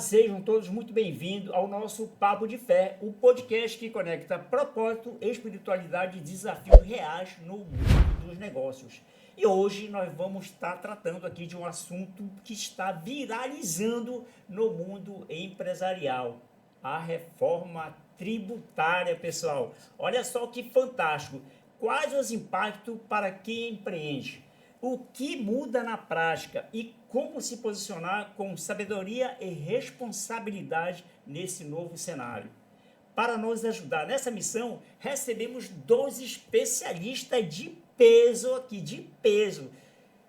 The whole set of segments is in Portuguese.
sejam todos muito bem-vindos ao nosso Papo de Fé, o podcast que conecta propósito, espiritualidade e desafios reais no mundo dos negócios. E hoje nós vamos estar tratando aqui de um assunto que está viralizando no mundo empresarial, a reforma tributária, pessoal. Olha só que fantástico! Quais os impactos para quem empreende? O que muda na prática e como se posicionar com sabedoria e responsabilidade nesse novo cenário. Para nos ajudar nessa missão, recebemos dois especialistas de peso aqui, de peso.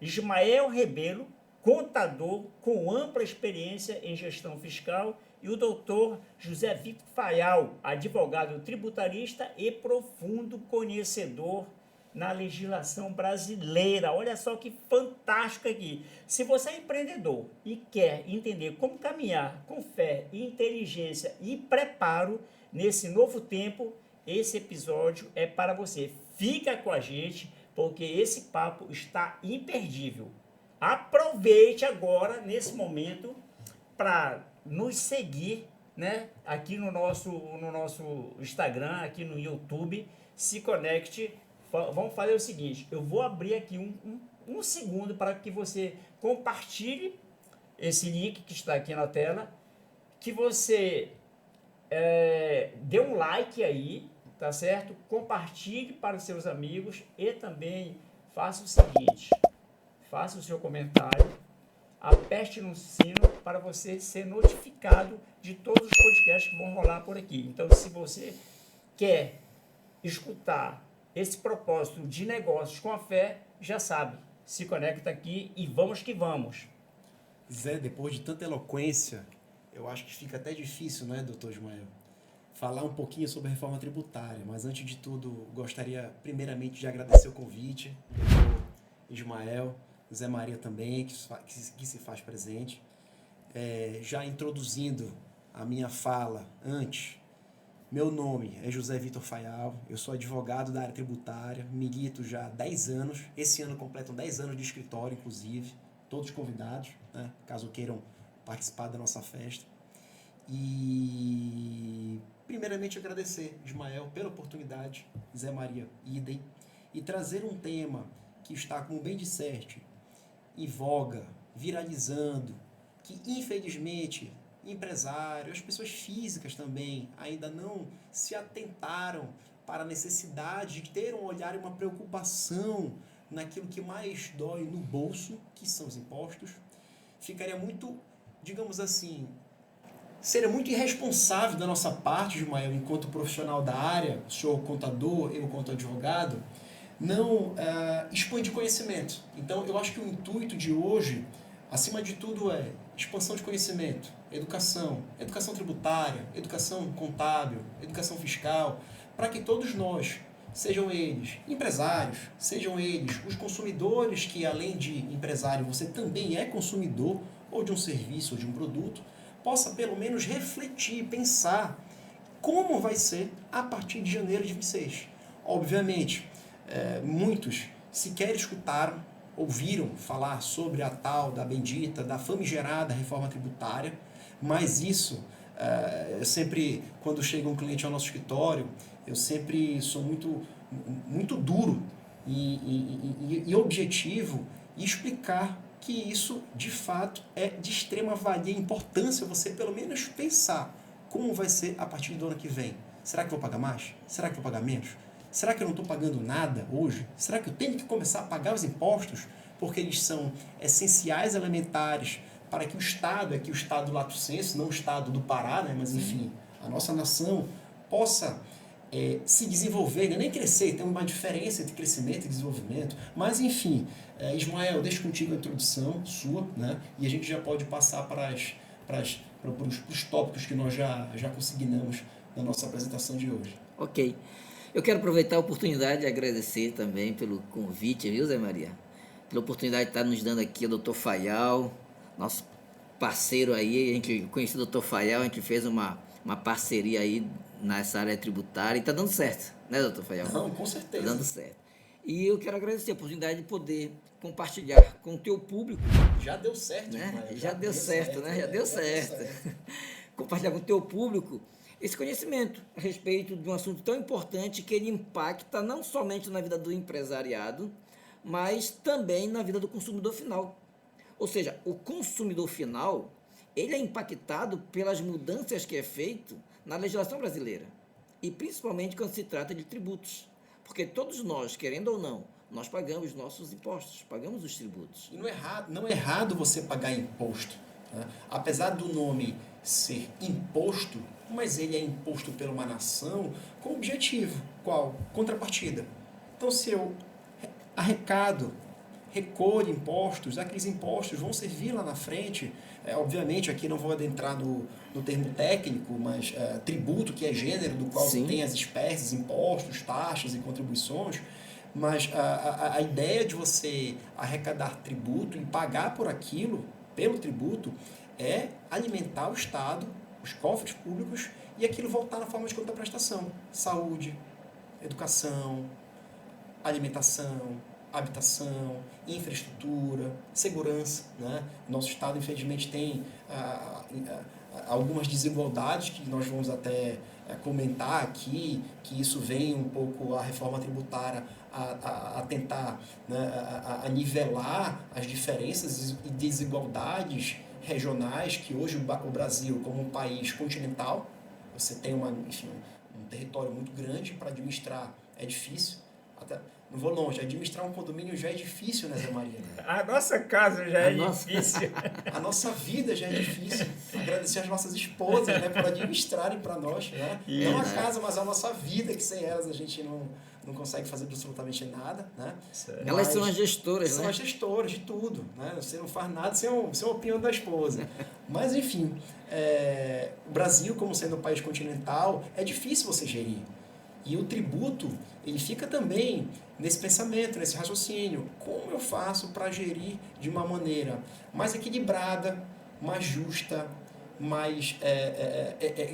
Ismael Rebelo, contador com ampla experiência em gestão fiscal, e o doutor José Vitor Fayal, advogado tributarista e profundo conhecedor na legislação brasileira. Olha só que fantástico aqui. Se você é empreendedor e quer entender como caminhar com fé, inteligência e preparo nesse novo tempo, esse episódio é para você. Fica com a gente, porque esse papo está imperdível. Aproveite agora, nesse momento, para nos seguir, né? Aqui no nosso Instagram, aqui no YouTube. Se conecte. Vamos fazer o seguinte, eu vou abrir aqui um segundo para que você compartilhe esse link que está aqui na tela, que você dê um like aí, tá certo? Compartilhe para os seus amigos e também faça o seguinte, faça o seu comentário, aperte no sino para você ser notificado de todos os podcasts que vão rolar por aqui. Então, se você quer escutar esse propósito de negócios com a fé, já sabe, se conecta aqui e vamos que vamos. Zé, depois de tanta eloquência, eu acho que fica até difícil, né, doutor Ismael, falar um pouquinho sobre a reforma tributária, mas antes de tudo, gostaria primeiramente de agradecer o convite, doutor Ismael, Zé Maria também, que se faz presente. Já introduzindo a minha fala antes, meu nome é José Vitor Fayal, eu sou advogado da área tributária, milito já há 10 anos, esse ano completam 10 anos de escritório, inclusive, todos convidados, né, caso queiram participar da nossa festa. E, primeiramente, agradecer, Ismael, pela oportunidade, Zé Maria, idem, e trazer um tema que está, como bem disseste, em voga, viralizando, que, infelizmente, empresários, as pessoas físicas também ainda não se atentaram para a necessidade de ter um olhar e uma preocupação naquilo que mais dói no bolso, que são os impostos. Ficaria muito, digamos assim, seria muito irresponsável da nossa parte, Ismael, enquanto profissional da área, o senhor contador, eu quanto advogado, não expandir conhecimento. Então, eu acho que o intuito de hoje, acima de tudo, é expansão de conhecimento, educação tributária, educação contábil, educação fiscal, para que todos nós, sejam eles empresários, sejam eles os consumidores, que além de empresário você também é consumidor, ou de um serviço ou de um produto, possa pelo menos refletir, pensar como vai ser a partir de janeiro de 2026. Obviamente, muitos sequer escutaram, ouviram falar sobre a tal, da bendita, da famigerada reforma tributária, mas isso, eu sempre, quando chega um cliente ao nosso escritório, eu sempre sou muito duro e objetivo e explicar que isso, de fato, é de extrema valia e importância você, pelo menos, pensar como vai ser a partir do ano que vem. Será que eu vou pagar mais? Será que eu vou pagar menos? Será que eu não estou pagando nada hoje? Será que eu tenho que começar a pagar os impostos? Porque eles são essenciais, elementares, para que o Estado, aqui o Estado lato sensu, não o Estado do Pará, né? Mas enfim, a nossa nação possa se desenvolver, nem crescer, tem uma diferença entre crescimento e desenvolvimento. Mas enfim, Ismael, deixo contigo a introdução sua, né? E a gente já pode passar para os tópicos que nós já consignamos na nossa apresentação de hoje. Ok. Eu quero aproveitar a oportunidade de agradecer também pelo convite, viu, Zé Maria? Pela oportunidade de estar nos dando aqui o doutor Fayal, nosso parceiro aí, a gente conheceu o doutor Fayal, a gente fez uma parceria aí nessa área tributária e está dando certo, né, doutor Fayal? Não, com certeza. Está dando certo. E eu quero agradecer a oportunidade de poder compartilhar com o teu público, Já deu certo, né? Ismael, Já deu certo, né? Já deu certo. Compartilhar com o teu público esse conhecimento a respeito de um assunto tão importante que ele impacta não somente na vida do empresariado, mas também na vida do consumidor final. Ou seja, o consumidor final, ele é impactado pelas mudanças que é feito na legislação brasileira, e principalmente quando se trata de tributos, porque todos nós, querendo ou não, nós pagamos nossos impostos, pagamos os tributos. E não é errado você pagar imposto, né? Apesar do nome ser imposto, mas ele é imposto por uma nação com objetivo. Qual? Contrapartida. Então, se eu arrecado, recolho impostos, aqueles impostos vão servir lá na frente, obviamente aqui não vou adentrar no termo técnico, mas tributo, que é gênero do qual Sim. tem as espécies, impostos, taxas e contribuições, mas a ideia de você arrecadar tributo e pagar por aquilo, pelo tributo, é alimentar o Estado, os cofres públicos, e aquilo voltar na forma de contraprestação. Saúde, educação, alimentação, habitação, infraestrutura, segurança, né? Nosso Estado, infelizmente, tem algumas desigualdades que nós vamos até comentar aqui, que isso vem um pouco a reforma tributária a tentar, né, a nivelar as diferenças e desigualdades regionais que hoje o Brasil, como um país continental, você tem enfim, um território muito grande para administrar, é difícil. Até, não vou longe, administrar um condomínio já é difícil, né, Zé Maria? A nossa casa já é difícil. A nossa vida já é difícil. Agradecer às nossas esposas, né, por administrarem para nós, né? Não a casa, mas a nossa vida, que sem elas a gente não consegue fazer absolutamente nada, né? Elas são as gestoras, são né? as gestoras de tudo, né? Você não faz nada sem a opinião da esposa. Mas, enfim, o Brasil, como sendo um país continental, é difícil você gerir. E o tributo, ele fica também nesse pensamento, nesse raciocínio. Como eu faço para gerir de uma maneira mais equilibrada, mais justa, mais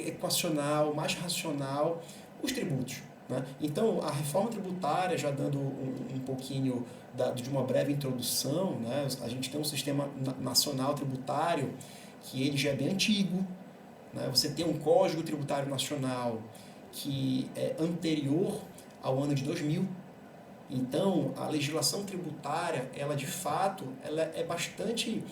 equacional, mais racional, os tributos, né? Então, a reforma tributária, já dando um pouquinho de uma breve introdução, né? A gente tem um sistema nacional tributário que ele já é bem antigo, né? Você tem um Código Tributário Nacional que é anterior ao ano de 2000. Então, a legislação tributária, ela de fato, ela é bastante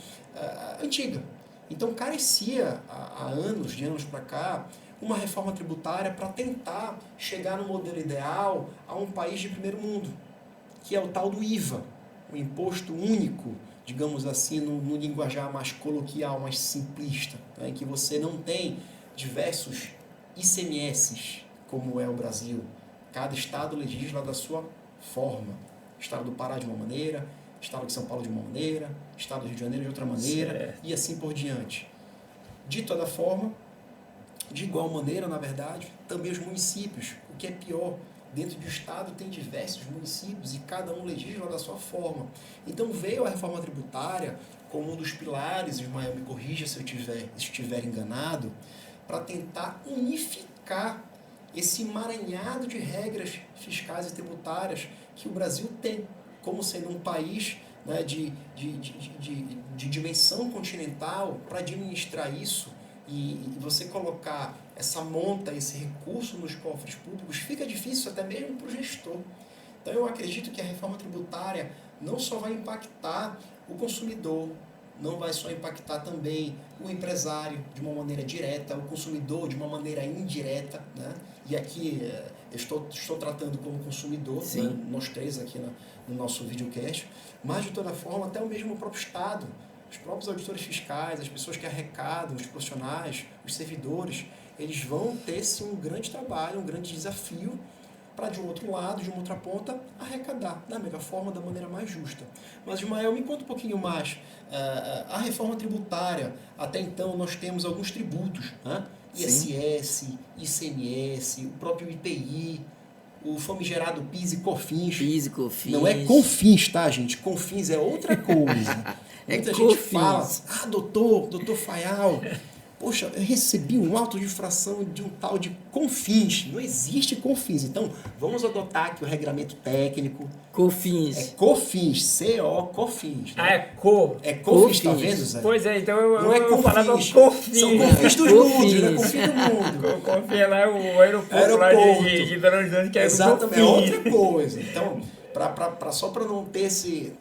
antiga. Então, carecia, há anos, de anos para cá, uma reforma tributária para tentar chegar no modelo ideal a um país de primeiro mundo, que é o tal do IVA, o Imposto Único, digamos assim, no linguajar mais coloquial, mais simplista, né, em que você não tem diversos ICMS, como é o Brasil. Cada estado legisla da sua forma. Estado do Pará de uma maneira, Estado de São Paulo de uma maneira, Estado do Rio de Janeiro de outra maneira, certo, e assim por diante. De toda forma, de igual maneira, na verdade, também os municípios. O que é pior, dentro do Estado tem diversos municípios e cada um legisla da sua forma. Então veio a reforma tributária como um dos pilares, Ismael, me corrija se eu estiver enganado, para tentar unificar esse emaranhado de regras fiscais e tributárias que o Brasil tem, como sendo um país, né, de dimensão continental, para administrar isso e você colocar essa monta, esse recurso nos cofres públicos, fica difícil até mesmo para o gestor. Então eu acredito que a reforma tributária não só vai impactar o consumidor, não vai só impactar também o empresário de uma maneira direta, o consumidor de uma maneira indireta, né? E aqui eu estou tratando como consumidor, né? Nós três aqui no nosso videocast, mas de toda forma até o mesmo próprio Estado, os próprios auditores fiscais, as pessoas que arrecadam, os profissionais, os servidores, eles vão ter sim um grande trabalho, um grande desafio para, de um outro lado, de uma outra ponta, arrecadar da melhor forma, da maneira mais justa. Mas, Ismael, me conta um pouquinho mais. A reforma tributária, até então, nós temos alguns tributos, né? ISS, ICMS, o próprio IPI, o famigerado PIS e COFINS. PIS e COFINS. Não é COFINS, tá, gente? COFINS é outra coisa. Muita gente fala, doutor Faial, poxa, eu recebi um auto de infração de um tal de CONFINS. Não existe CONFINS. Então, vamos adotar aqui o regramento técnico. COFINS. É COFINS, COFINS. Ah, é co. É COFINS, tá COFINS. vendo, Zé? Pois é, então Não é eu falava COFINS. COFINS. São COFINS dos COFINS. mundos, não é COFINS do mundo. COFINS lá é o aeroporto lá Aeroporto. de Belo Horizonte, que é Exatamente, é o outra coisa. Então, só para não ter ser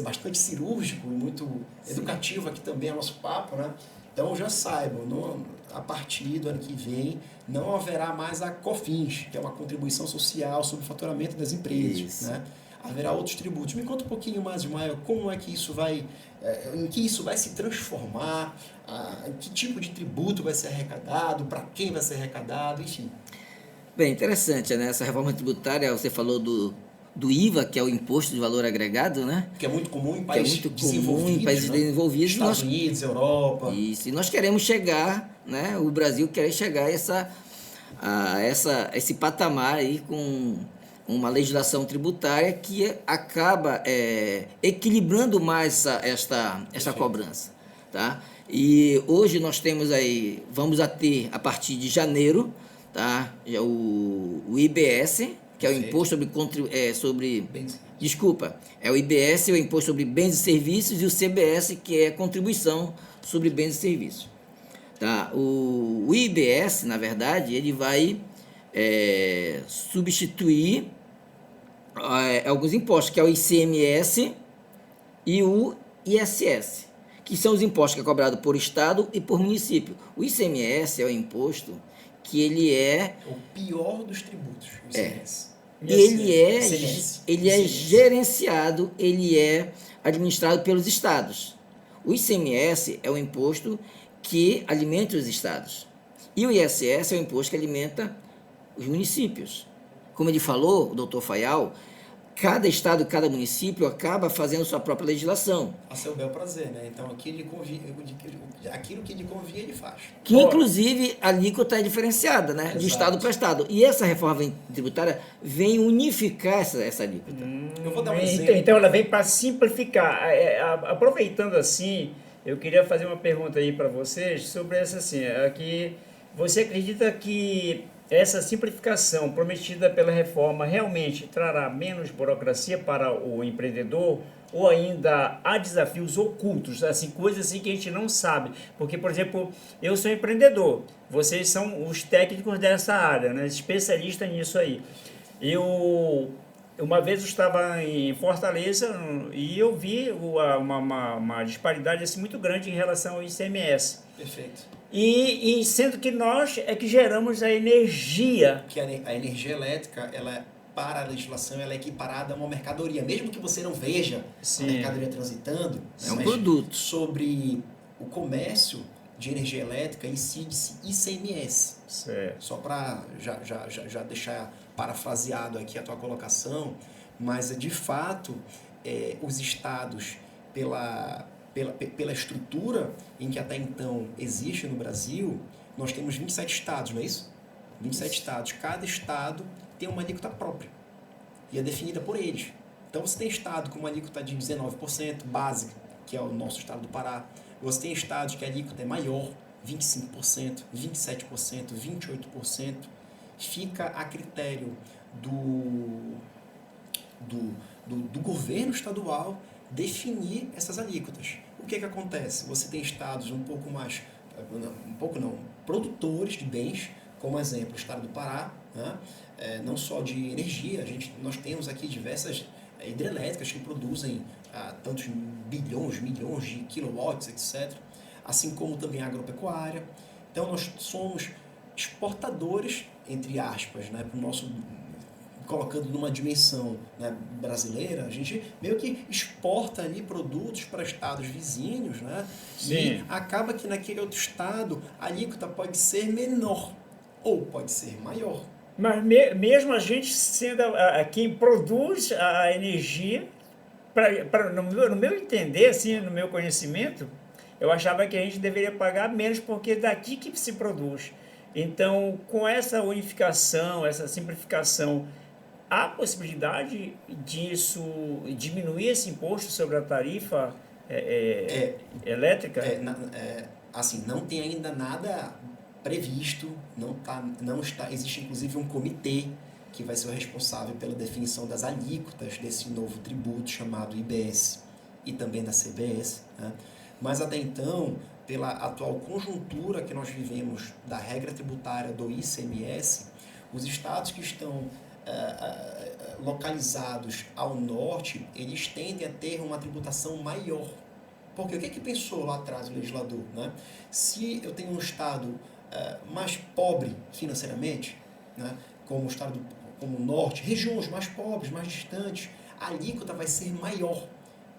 bastante cirúrgico e muito educativo aqui também é nosso papo, né? Então já saibam, a partir do ano que vem não haverá mais a COFINS, que é uma contribuição social sobre o faturamento das empresas. Isso. Né? Haverá outros tributos. Me conta um pouquinho mais, Ismael, como é que isso vai, em que isso vai se transformar, que tipo de tributo vai ser arrecadado, para quem vai ser arrecadado, enfim. Bem, interessante, né? Essa reforma tributária, você falou do IVA, que é o Imposto de Valor Agregado, né? Que é muito comum em Que é países muito desenvolvidos. comum em países né? desenvolvidos. Estados Unidos, Europa. Isso, e nós queremos chegar, né? O Brasil quer chegar a esse patamar aí com uma legislação tributária que acaba equilibrando mais esta cobrança, tá? E hoje nós temos aí, vamos a ter a partir de janeiro, tá? O IBS, que é o Imposto sobre desculpa, é o IBS, o Imposto sobre Bens e Serviços, e o CBS, que é a Contribuição sobre Bens e Serviços. Tá? O IBS, na verdade, ele vai substituir alguns impostos, que é o ICMS e o ISS, que são os impostos que é cobrado por Estado e por município. O ICMS é o imposto que ele é... O pior dos tributos, o ICMS. Ele é gerenciado, ele é administrado pelos estados. O ICMS é o imposto que alimenta os estados. E o ISS é o imposto que alimenta os municípios. Como ele falou, o doutor Fayal, cada estado, cada município acaba fazendo sua própria legislação. A seu bel prazer, né? Então, aquilo que lhe convia, ele faz. Que, inclusive, a alíquota é diferenciada, né? De estado para estado. E essa reforma tributária vem unificar essa alíquota. Eu vou dar um exemplo. Então, ela vem para simplificar. Aproveitando assim, eu queria fazer uma pergunta aí para vocês sobre essa assim, aqui, você acredita que essa simplificação prometida pela reforma realmente trará menos burocracia para o empreendedor, ou ainda há desafios ocultos, assim, coisas assim que a gente não sabe? Porque, por exemplo, eu sou empreendedor, vocês são os técnicos dessa área, né, especialistas nisso aí. Uma vez eu estava em Fortaleza e eu vi uma disparidade assim, muito grande em relação ao ICMS. Perfeito. E sendo que nós é que geramos a energia. Que a energia elétrica, ela para a legislação, ela é equiparada a uma mercadoria. Mesmo que você não veja a mercadoria transitando, é um produto. Sobre o comércio de energia elétrica, incide-se ICMS. Certo. Só para já deixar parafraseado aqui a tua colocação, mas de fato, os estados, pela estrutura em que até então existe no Brasil, nós temos 27 estados, não é isso? 27 estados. Cada estado tem uma alíquota própria e é definida por eles. Então você tem estado com uma alíquota de 19% básica, que é o nosso estado do Pará. Você tem estados que a alíquota é maior, 25%, 27%, 28%. Fica a critério do governo estadual definir essas alíquotas. O que acontece? Você tem estados produtores de bens, como exemplo o estado do Pará, né? Não só de energia, nós temos aqui diversas hidrelétricas que produzem tantos bilhões, milhões de quilowatts, etc. Assim como também a agropecuária. Então nós somos exportadores, entre aspas, né, pro nosso, colocando numa dimensão, né, brasileira, a gente meio que exporta ali produtos para estados vizinhos, né? Sim. E acaba que naquele outro estado a alíquota pode ser menor ou pode ser maior. Mas mesmo a gente sendo quem produz a energia, no meu entender, assim, no meu conhecimento, eu achava que a gente deveria pagar menos porque é daqui que se produz. Então, com essa unificação, essa simplificação, há possibilidade disso diminuir esse imposto sobre a tarifa elétrica? assim, não tem ainda nada previsto, existe inclusive um comitê que vai ser o responsável pela definição das alíquotas desse novo tributo chamado IBS e também da CBS, né? Mas até então, pela atual conjuntura que nós vivemos da regra tributária do ICMS, os estados que estão localizados ao norte, eles tendem a ter uma tributação maior. Porque o que pensou lá atrás o legislador, né? Se eu tenho um estado mais pobre financeiramente, né, como o norte, regiões mais pobres, mais distantes, a alíquota vai ser maior,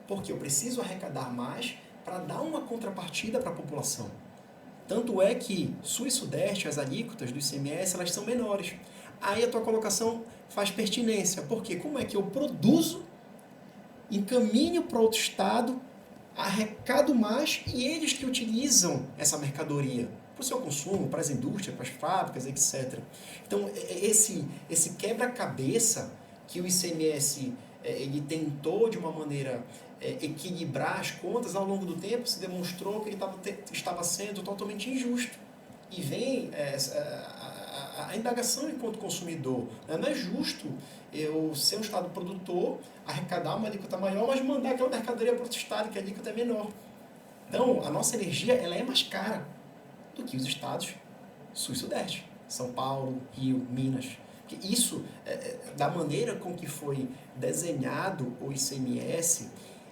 porque eu preciso arrecadar mais para dar uma contrapartida para a população. Tanto é que sul e sudeste, as alíquotas do ICMS, elas são menores. Aí a tua colocação faz pertinência, porque como é que eu produzo, encaminho para outro estado, arrecado mais e eles que utilizam essa mercadoria para o seu consumo, para as indústrias, para as fábricas, etc. Então, esse quebra-cabeça que o ICMS ele tentou, de uma maneira, equilibrar as contas, ao longo do tempo se demonstrou que ele estava sendo totalmente injusto. E vem a indagação enquanto consumidor. Não é justo eu ser um estado produtor, arrecadar uma alíquota maior, mas mandar aquela mercadoria para outro estado, que a alíquota é menor. Então, a nossa energia ela é mais cara do que os estados sul e sudeste. São Paulo, Rio, Minas. Porque isso, da maneira com que foi desenhado o ICMS,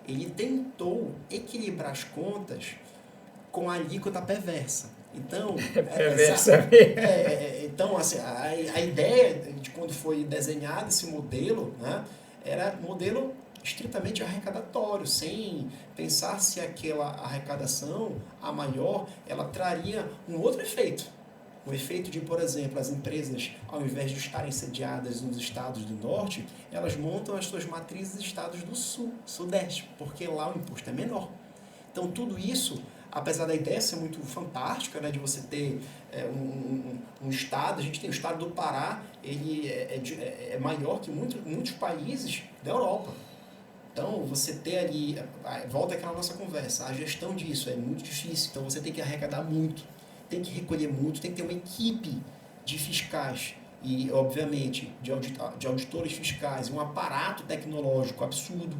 ele tentou equilibrar as contas com a alíquota perversa. Então, então assim, a ideia de quando foi desenhado esse modelo, né, era um modelo estritamente arrecadatório, sem pensar se aquela arrecadação, a maior, ela traria um outro efeito. O efeito de, por exemplo, as empresas, ao invés de estarem sediadas nos estados do norte, elas montam as suas matrizes nos estados do sul, sudeste, porque lá o imposto é menor. Então, tudo isso, apesar da ideia ser muito fantástica, né, de você ter um estado, a gente tem o estado do Pará, ele é maior que muitos países da Europa. Então, você ter ali, volta àquela nossa conversa, a gestão disso é muito difícil, então você tem que arrecadar muito, tem que recolher muito, tem que ter uma equipe de fiscais e, obviamente, de auditores fiscais, um aparato tecnológico absurdo.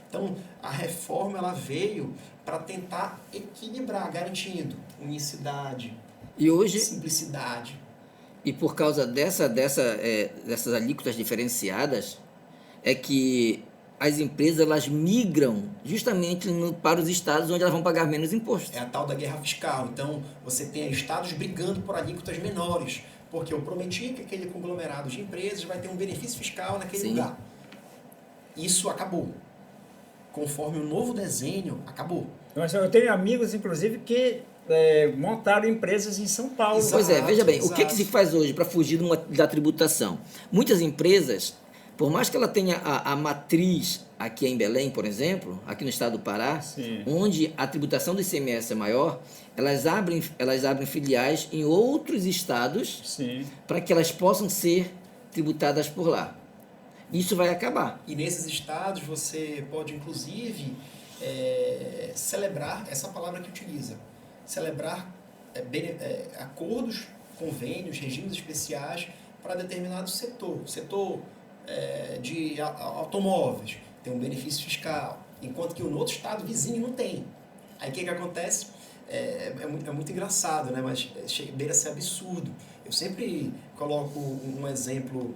Então, a reforma ela veio para tentar equilibrar, garantindo unicidade, e hoje, simplicidade. E por causa dessas alíquotas diferenciadas, é que as empresas elas migram justamente para os estados onde elas vão pagar menos imposto. É a tal da guerra fiscal. Então, você tem estados brigando por alíquotas menores, porque eu prometi que aquele conglomerado de empresas vai ter um benefício fiscal naquele lugar. Isso acabou. Conforme o novo desenho, acabou. Eu tenho amigos, inclusive, que montaram empresas em São Paulo. Exato, pois é, veja bem, o que se faz hoje para fugir da tributação? Muitas empresas, por mais que ela tenha a matriz aqui em Belém, por exemplo, aqui no estado do Pará, sim, onde a tributação do ICMS é maior, elas abrem filiais em outros estados para que elas possam ser tributadas por lá. Isso vai acabar. E nesses estados você pode, inclusive, celebrar, essa palavra que utiliza, celebrar acordos, convênios, regimes especiais para determinado setor de automóveis, tem um benefício fiscal, enquanto que o outro estado vizinho não tem. Aí o que acontece? É muito engraçado, né? Mas beira a ser absurdo. Eu sempre coloco um exemplo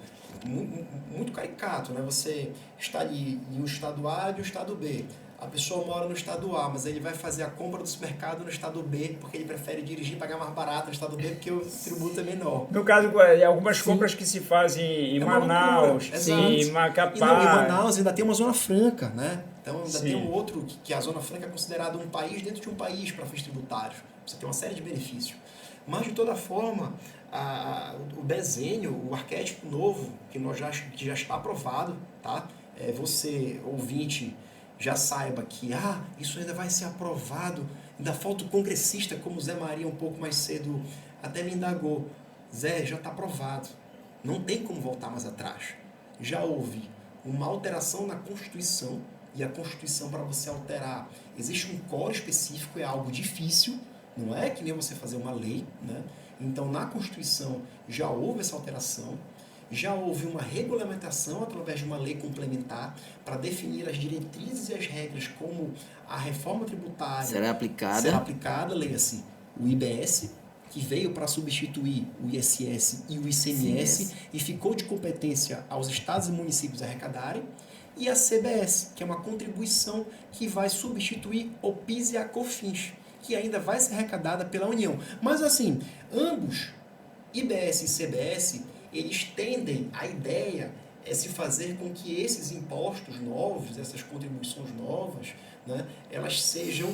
muito caricato, né? Você está ali em um estado A e um estado B. A pessoa mora no estado A, mas ele vai fazer a compra do supermercado no estado B, porque ele prefere dirigir e pagar mais barato no estado B, porque o tributo é menor. No caso, algumas compras que se fazem em Manaus, em Macapá. E em Manaus ainda tem uma zona franca, né? Então ainda tem um outro, que a zona franca é considerada um país dentro de um país para fins tributários. Você tem uma série de benefícios. Mas, de toda forma, o desenho, o arquétipo novo, que já está aprovado, tá? Você, ouvinte, já saiba que isso ainda vai ser aprovado, ainda falta o congressista, como o Zé Maria um pouco mais cedo até me indagou. Zé, já está aprovado, não tem como voltar mais atrás. Já houve uma alteração na Constituição, e a Constituição, para você alterar, existe um core específico, é algo difícil, Não é que nem você fazer uma lei, né? Então, na Constituição já houve essa alteração, já houve uma regulamentação através de uma lei complementar para definir as diretrizes e as regras como a reforma tributária será aplicada, leia-se o IBS, que veio para substituir o ISS e o ICMS e ficou de competência aos estados e municípios arrecadarem, e a CBS, que é uma contribuição que vai substituir o PIS e a COFINS, que ainda vai ser arrecadada pela União. Mas assim, ambos, IBS e CBS, eles tendem, a ideia é se fazer com que esses impostos novos, essas contribuições novas, né, elas sejam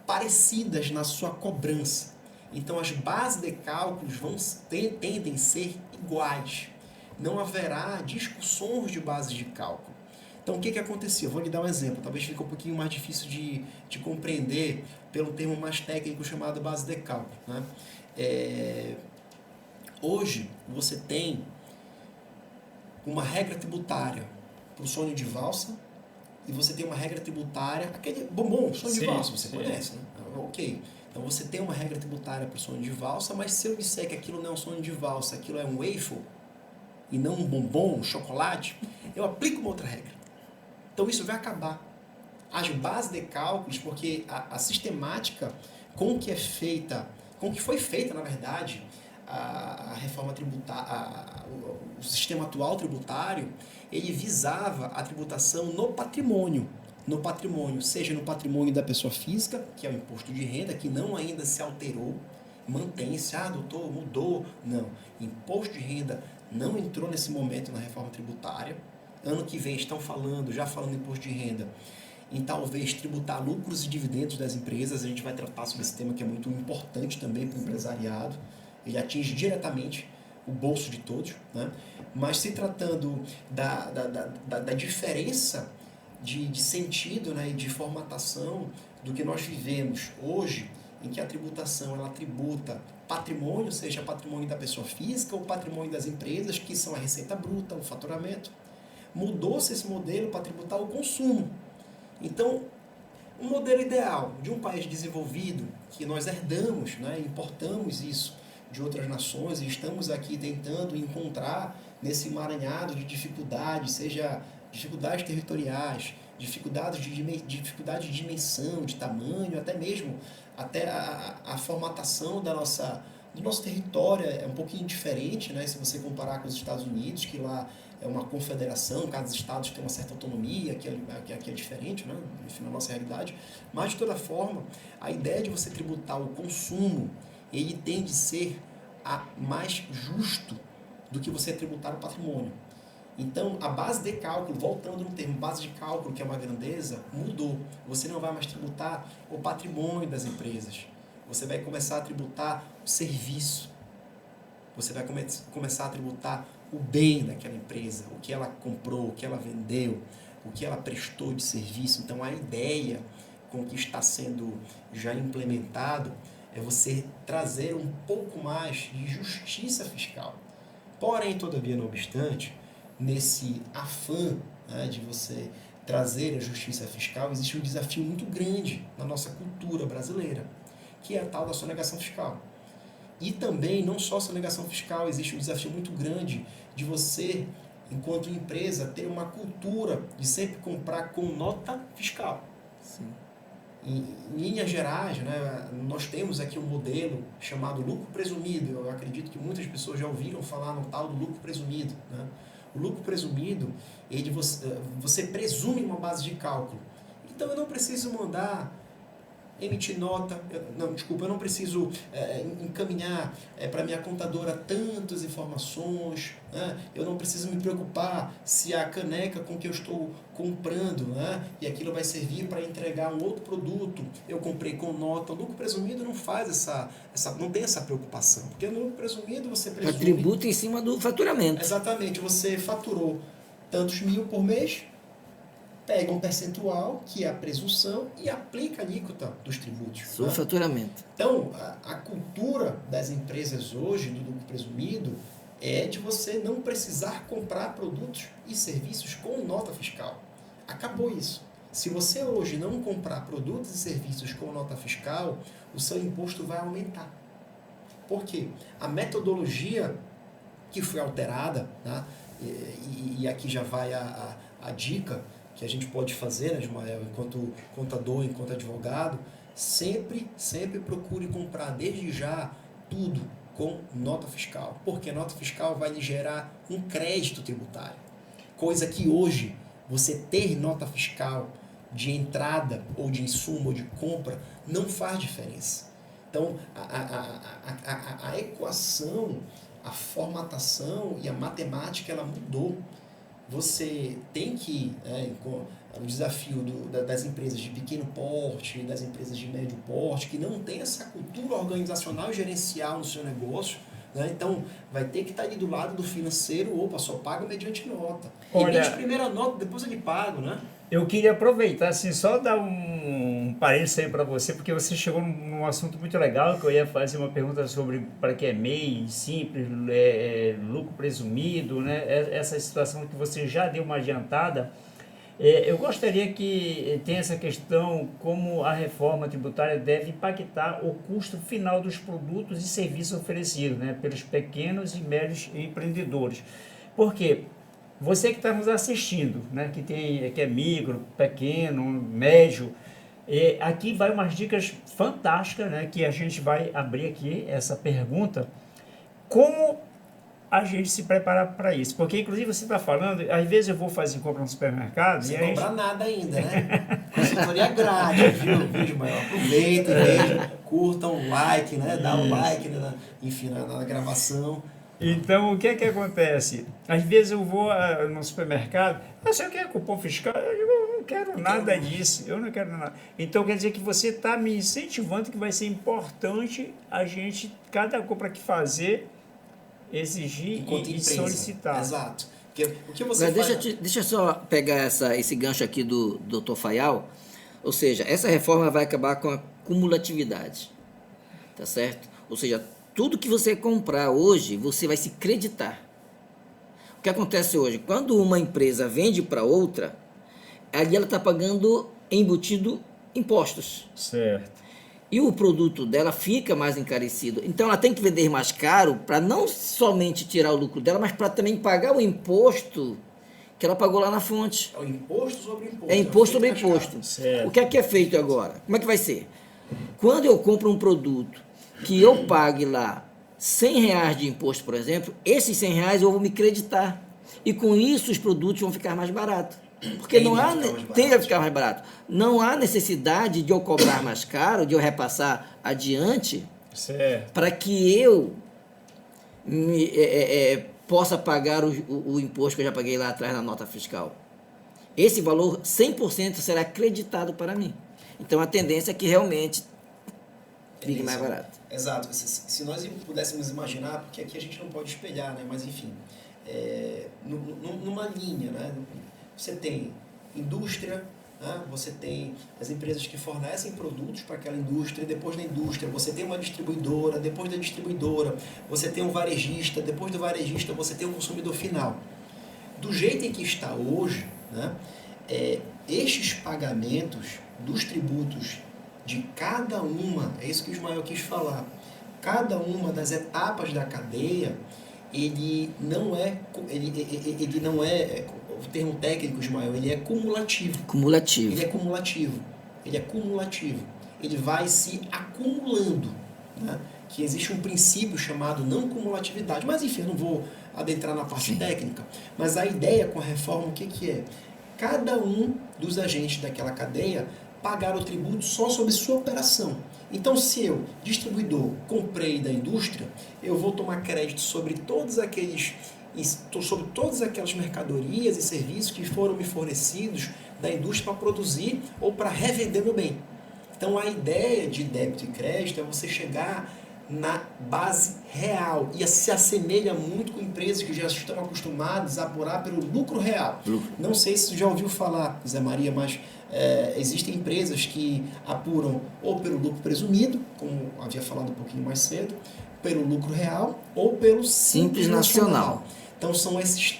parecidas na sua cobrança. Então as bases de cálculos tendem a ser iguais. Não haverá discussões de bases de cálculo. Então o que acontecia? Eu vou lhe dar um exemplo, talvez fique um pouquinho mais difícil de compreender pelo termo mais técnico chamado base de cálculo, né? Hoje você tem uma regra tributária para o sonho de valsa e você tem uma regra tributária, aquele bombom, sonho de valsa, você conhece, né? Ok. Então você tem uma regra tributária para o sonho de valsa, mas se eu disser que aquilo não é um sonho de valsa, aquilo é um waffle e não um bombom, um chocolate, eu aplico uma outra regra. Então isso vai acabar. As bases de cálculos, porque a sistemática com que é feita, com que foi feita, na verdade, a reforma tributária, o sistema atual tributário, ele visava a tributação no patrimônio, seja no patrimônio da pessoa física, que é o imposto de renda, que não ainda se alterou, mantém-se, doutor, mudou. Não, imposto de renda não entrou nesse momento na reforma tributária. Ano que vem estão já falando imposto de renda, em talvez tributar lucros e dividendos das empresas. A gente vai tratar sobre esse tema que é muito importante também para o empresariado. Ele atinge diretamente o bolso de todos, né? Mas se tratando da diferença de sentido, né, e de formatação do que nós vivemos hoje, em que a tributação ela tributa patrimônio, seja patrimônio da pessoa física ou patrimônio das empresas, que são a receita bruta, o faturamento, mudou-se esse modelo para tributar o consumo. Então, o modelo ideal de um país desenvolvido, que nós herdamos, né, importamos isso de outras nações e estamos aqui tentando encontrar nesse emaranhado de dificuldades, seja dificuldades territoriais, dificuldade de dimensão, de tamanho, até mesmo a formatação do nosso território é um pouquinho diferente, né? Se você comparar com os Estados Unidos, que lá é uma confederação, cada estado tem uma certa autonomia, aqui é diferente, né? Enfim, na nossa realidade. Mas, de toda forma, a ideia de você tributar o consumo, ele tende a ser mais justo do que você tributar o patrimônio. Então, a base de cálculo, voltando no termo base de cálculo, que é uma grandeza, mudou. Você não vai mais tributar o patrimônio das empresas. Você vai começar a tributar o serviço. Você vai começar a tributar o bem daquela empresa, o que ela comprou, o que ela vendeu, o que ela prestou de serviço. Então, a ideia com que está sendo já implementado é você trazer um pouco mais de justiça fiscal. Porém, todavia, não obstante, nesse afã, né, de você trazer a justiça fiscal, existe um desafio muito grande na nossa cultura brasileira, que é a tal da sonegação fiscal. E também, não só a sonegação fiscal, existe um desafio muito grande de você, enquanto empresa, ter uma cultura de sempre comprar com nota fiscal. Sim. Em linhas gerais, né, nós temos aqui um modelo chamado lucro presumido. Eu acredito que muitas pessoas já ouviram falar no tal do lucro presumido, né? O lucro presumido, você presume uma base de cálculo. Então eu não preciso mandar emitir nota, eu não preciso encaminhar para minha contadora tantas informações, né? Eu não preciso me preocupar se a caneca com que eu estou comprando, né, e aquilo vai servir para entregar um outro produto, eu comprei com nota. O lucro presumido não faz não tem essa preocupação, porque no lucro presumido você presume... Tributo em cima do faturamento. Exatamente, você faturou tantos mil por mês, pega um percentual, que é a presunção, e aplica a alíquota dos tributos. Sobre faturamento. Então, a cultura das empresas hoje, do lucro presumido, é de você não precisar comprar produtos e serviços com nota fiscal. Acabou isso. Se você hoje não comprar produtos e serviços com nota fiscal, o seu imposto vai aumentar. Por quê? A metodologia que foi alterada, né? E aqui já vai a dica que a gente pode fazer, né, Ismael, enquanto contador, enquanto advogado, sempre procure comprar desde já tudo com nota fiscal, porque a nota fiscal vai lhe gerar um crédito tributário, coisa que hoje você ter nota fiscal de entrada ou de insumo ou de compra não faz diferença. Então, a equação, a formatação e a matemática, ela mudou. Você tem que, o desafio das empresas de pequeno porte, das empresas de médio porte, que não tem essa cultura organizacional e gerencial no seu negócio, né? Então, vai ter que estar ali do lado do financeiro, só paga mediante nota. Olha, de primeira nota, depois ele paga, né? Eu queria aproveitar, assim, só dar um parênteses aí para você, porque você chegou num assunto muito legal, que eu ia fazer uma pergunta sobre para que é MEI, simples, lucro presumido, né? Essa situação que você já deu uma adiantada. Eu gostaria que tenha essa questão, como a reforma tributária deve impactar o custo final dos produtos e serviços oferecidos, né, pelos pequenos e médios empreendedores. Por quê? Você que está nos assistindo, né, que é micro, pequeno, médio, aqui vai umas dicas fantásticas, né, que a gente vai abrir aqui essa pergunta. Como a gente se preparar para isso? Porque, inclusive, você está falando, às vezes eu vou fazer compra no supermercado... Sem comprar nada ainda, né? Consultoria grátis, viu, Ismael? Aproveita, veja, curtam um like, né? Dá um like, né? Enfim, na gravação. Então, o que é que acontece? Às vezes eu vou no supermercado, você quer cupom fiscal? Eu não quero nada disso, eu não quero nada. Então, quer dizer que você está me incentivando que vai ser importante a gente, cada compra que fazer, exigir e solicitar. Exato. Porque o que você deixa eu só pegar esse gancho aqui do Dr. Fayal. Ou seja, essa reforma vai acabar com a cumulatividade. Tá certo? Ou seja, tudo que você comprar hoje, você vai se creditar. O que acontece hoje? Quando uma empresa vende para outra, ali ela está pagando embutido impostos. Certo. E o produto dela fica mais encarecido. Então ela tem que vender mais caro para não somente tirar o lucro dela, mas para também pagar o imposto que ela pagou lá na fonte. É o imposto sobre imposto. É imposto sobre imposto. Certo. O que é feito agora? Como é que vai ser? Quando eu compro um produto que eu pague lá R$100 de imposto, por exemplo, esses R$100 eu vou me creditar. E com isso os produtos vão ficar mais baratos. Porque tende a ficar mais barato. Não há necessidade de eu cobrar mais caro, de eu repassar adiante, para que eu possa pagar o imposto que eu já paguei lá atrás na nota fiscal. Esse valor 100% será creditado para mim. Então a tendência é que realmente fique mais barato. Exato. Se nós pudéssemos imaginar, porque aqui a gente não pode espelhar, né? Mas enfim, numa linha, né? Você tem indústria, né? Você tem as empresas que fornecem produtos para aquela indústria, depois da indústria você tem uma distribuidora, depois da distribuidora você tem um varejista, depois do varejista você tem um consumidor final. Do jeito em que está hoje, né? Estes pagamentos dos tributos de cada uma, é isso que o Ismael quis falar, cada uma das etapas da cadeia, ele não é o termo técnico, Ismael, ele é cumulativo. Ele é cumulativo. Ele vai se acumulando, né? Que existe um princípio chamado não cumulatividade. Mas, enfim, eu não vou adentrar na parte técnica. Mas a ideia com a reforma, o que é? Cada um dos agentes daquela cadeia pagar o tributo só sobre sua operação. Então, se eu, distribuidor, comprei da indústria, eu vou tomar crédito sobre todas aquelas mercadorias e serviços que foram me fornecidos da indústria para produzir ou para revender meu bem. Então, a ideia de débito e crédito é você chegar na base real e se assemelha muito com empresas que já estão acostumadas a apurar pelo lucro real. Não sei se você já ouviu falar, Zé Maria, mas existem empresas que apuram ou pelo lucro presumido, como havia falado um pouquinho mais cedo, pelo lucro real ou pelo Simples Nacional. Então são essas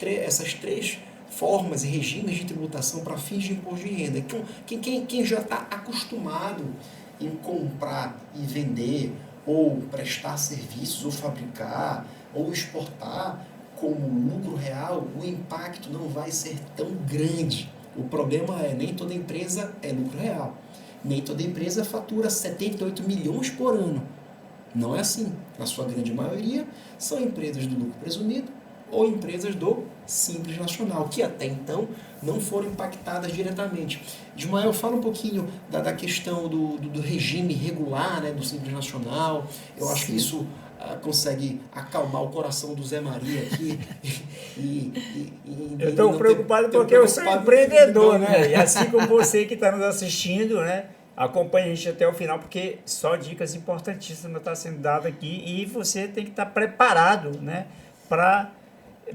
três formas e regimes de tributação para fins de imposto de renda. Então, quem já está acostumado em comprar e vender, ou prestar serviços, ou fabricar, ou exportar como lucro real, o impacto não vai ser tão grande. O problema é, nem toda empresa é lucro real. Nem toda empresa fatura 78 milhões por ano. Não é assim. Na sua grande maioria, são empresas do lucro presumido ou empresas do Simples Nacional, que até então não foram impactadas diretamente. Ismael, fala um pouquinho da questão do regime regular, né, do Simples Nacional. Eu acho que isso consegue acalmar o coração do Zé Maria aqui. Eu estou preocupado porque eu sou empreendedor, né? E assim como você que está nos assistindo, né? Acompanhe a gente até o final, porque só dicas importantíssimas estão sendo dadas aqui e você tem que estar preparado, né?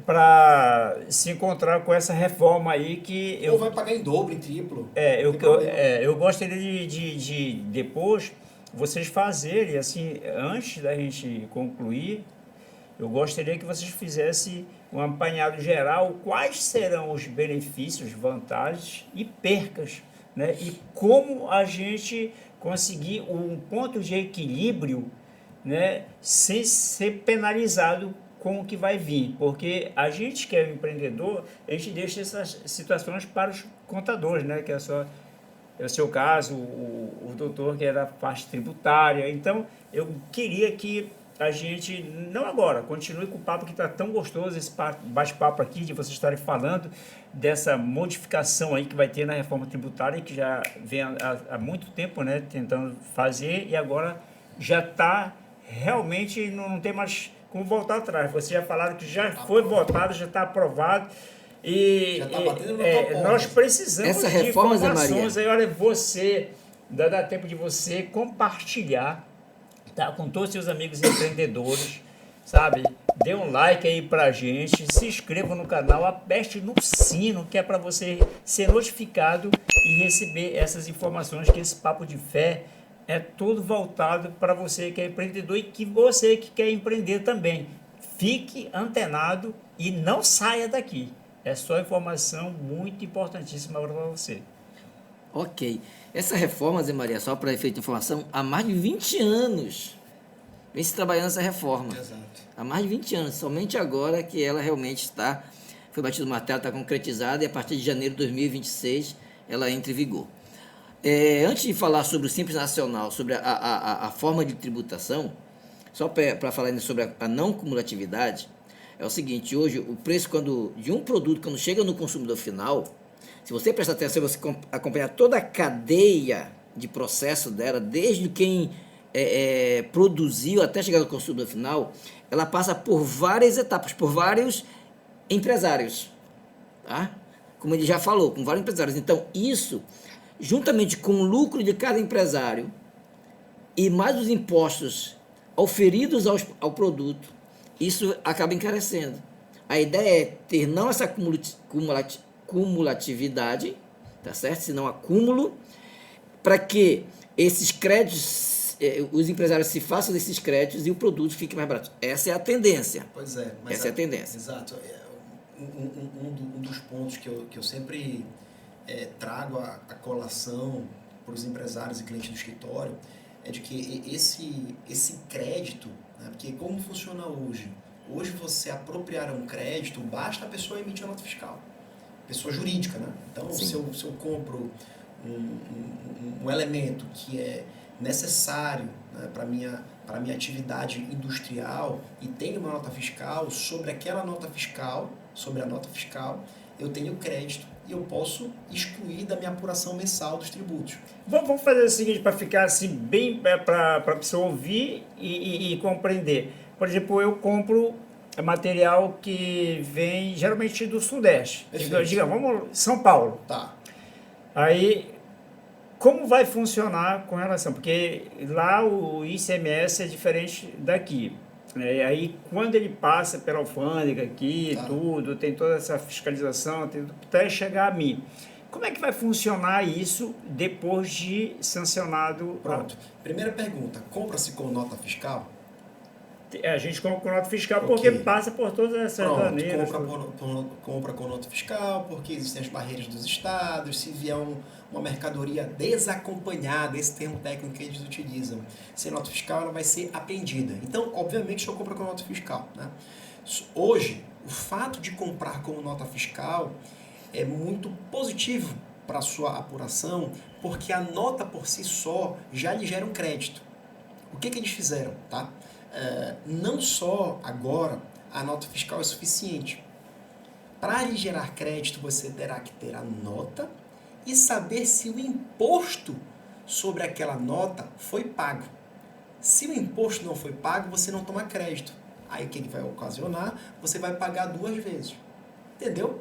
Para se encontrar com essa reforma aí que... Ou vai pagar em dobro, em triplo. Eu gostaria de depois vocês fazerem, assim, antes da gente concluir, eu gostaria que vocês fizessem um apanhado geral, quais serão os benefícios, vantagens e percas, né? E como a gente conseguir um ponto de equilíbrio, né? Sem ser penalizado com o que vai vir, porque a gente que é empreendedor, a gente deixa essas situações para os contadores, né? Que é o seu caso, o doutor que é da parte tributária. Então, eu queria que a gente, não agora, continue com o papo que está tão gostoso, esse bate-papo aqui, de vocês estarem falando dessa modificação aí que vai ter na reforma tributária, que já vem há muito tempo, né, tentando fazer, e agora já está realmente, não tem mais como voltar atrás. Vocês já falaram que já foi votado, já está aprovado. E já está batendo no topo. Nós precisamos essa de reforma, informações. Aí, olha, você, dá tempo de você compartilhar, tá, com todos os seus amigos empreendedores, sabe? Dê um like aí pra gente, se inscreva no canal, aperte no sino, que é para você ser notificado e receber essas informações, que esse papo de fé é tudo voltado para você que é empreendedor e que você que quer empreender também. Fique antenado e não saia daqui. É só informação muito importantíssima para você. Ok. Essa reforma, Zé Maria, só para efeito de informação, há mais de 20 anos vem se trabalhando essa reforma. Exato. Há mais de 20 anos. Somente agora que ela realmente foi batido o martelo, está concretizada e a partir de janeiro de 2026 ela entra em vigor. Antes de falar sobre o Simples Nacional, sobre a forma de tributação, só para falar ainda sobre a não cumulatividade, é o seguinte: hoje o preço de um produto, quando chega no consumidor final, se você prestar atenção, você acompanhar toda a cadeia de processo dela, desde quem produziu até chegar no consumidor final, ela passa por várias etapas, por vários empresários, tá? Como ele já falou, com vários empresários. Então, isso, juntamente com o lucro de cada empresário e mais os impostos auferidos ao produto, isso acaba encarecendo. A ideia é ter não essa cumulatividade, tá certo? Senão acúmulo, para que esses créditos, os empresários se façam desses créditos e o produto fique mais barato. Essa é a tendência. Pois é. Mas essa é a tendência. Exato. Um dos pontos que eu sempre trago a colação para os empresários e clientes do escritório é de que esse crédito, né, porque como funciona hoje? Hoje você apropriar um crédito, basta a pessoa emitir a nota fiscal. Pessoa jurídica, né? Então, se eu compro um elemento que é necessário, né, para a minha atividade industrial e tenho uma nota fiscal, sobre aquela nota fiscal, sobre a nota fiscal, eu tenho crédito e eu posso excluir da minha apuração mensal dos tributos. Vamos fazer o seguinte, para ficar assim bem, para a pessoa ouvir e compreender. Por exemplo, eu compro material que vem geralmente do Sudeste. Digamos, vamos São Paulo. Tá. Aí, como vai funcionar com relação? Porque lá o ICMS é diferente daqui. Aí, quando ele passa pela alfândega aqui, tudo, tem toda essa fiscalização, até chegar a mim. Como é que vai funcionar isso depois de sancionado? Pronto. Primeira pergunta, compra-se com nota fiscal? A gente compra com nota fiscal porque Ok. passa por todas essas Pronto, maneiras. compra com nota fiscal, porque existem as barreiras dos estados, se vier uma mercadoria desacompanhada, esse termo técnico que eles utilizam, sem nota fiscal, ela vai ser apreendida. Então, obviamente, eu compro com nota fiscal. Né? Hoje, o fato de comprar com nota fiscal é muito positivo para a sua apuração, porque a nota por si só já lhe gera um crédito. O que eles fizeram? Tá? Não só agora a nota fiscal é suficiente. Para lhe gerar crédito, você terá que ter a nota e saber se o imposto sobre aquela nota foi pago. Se o imposto não foi pago, você não toma crédito. Aí o que ele vai ocasionar? Você vai pagar 2 vezes. Entendeu?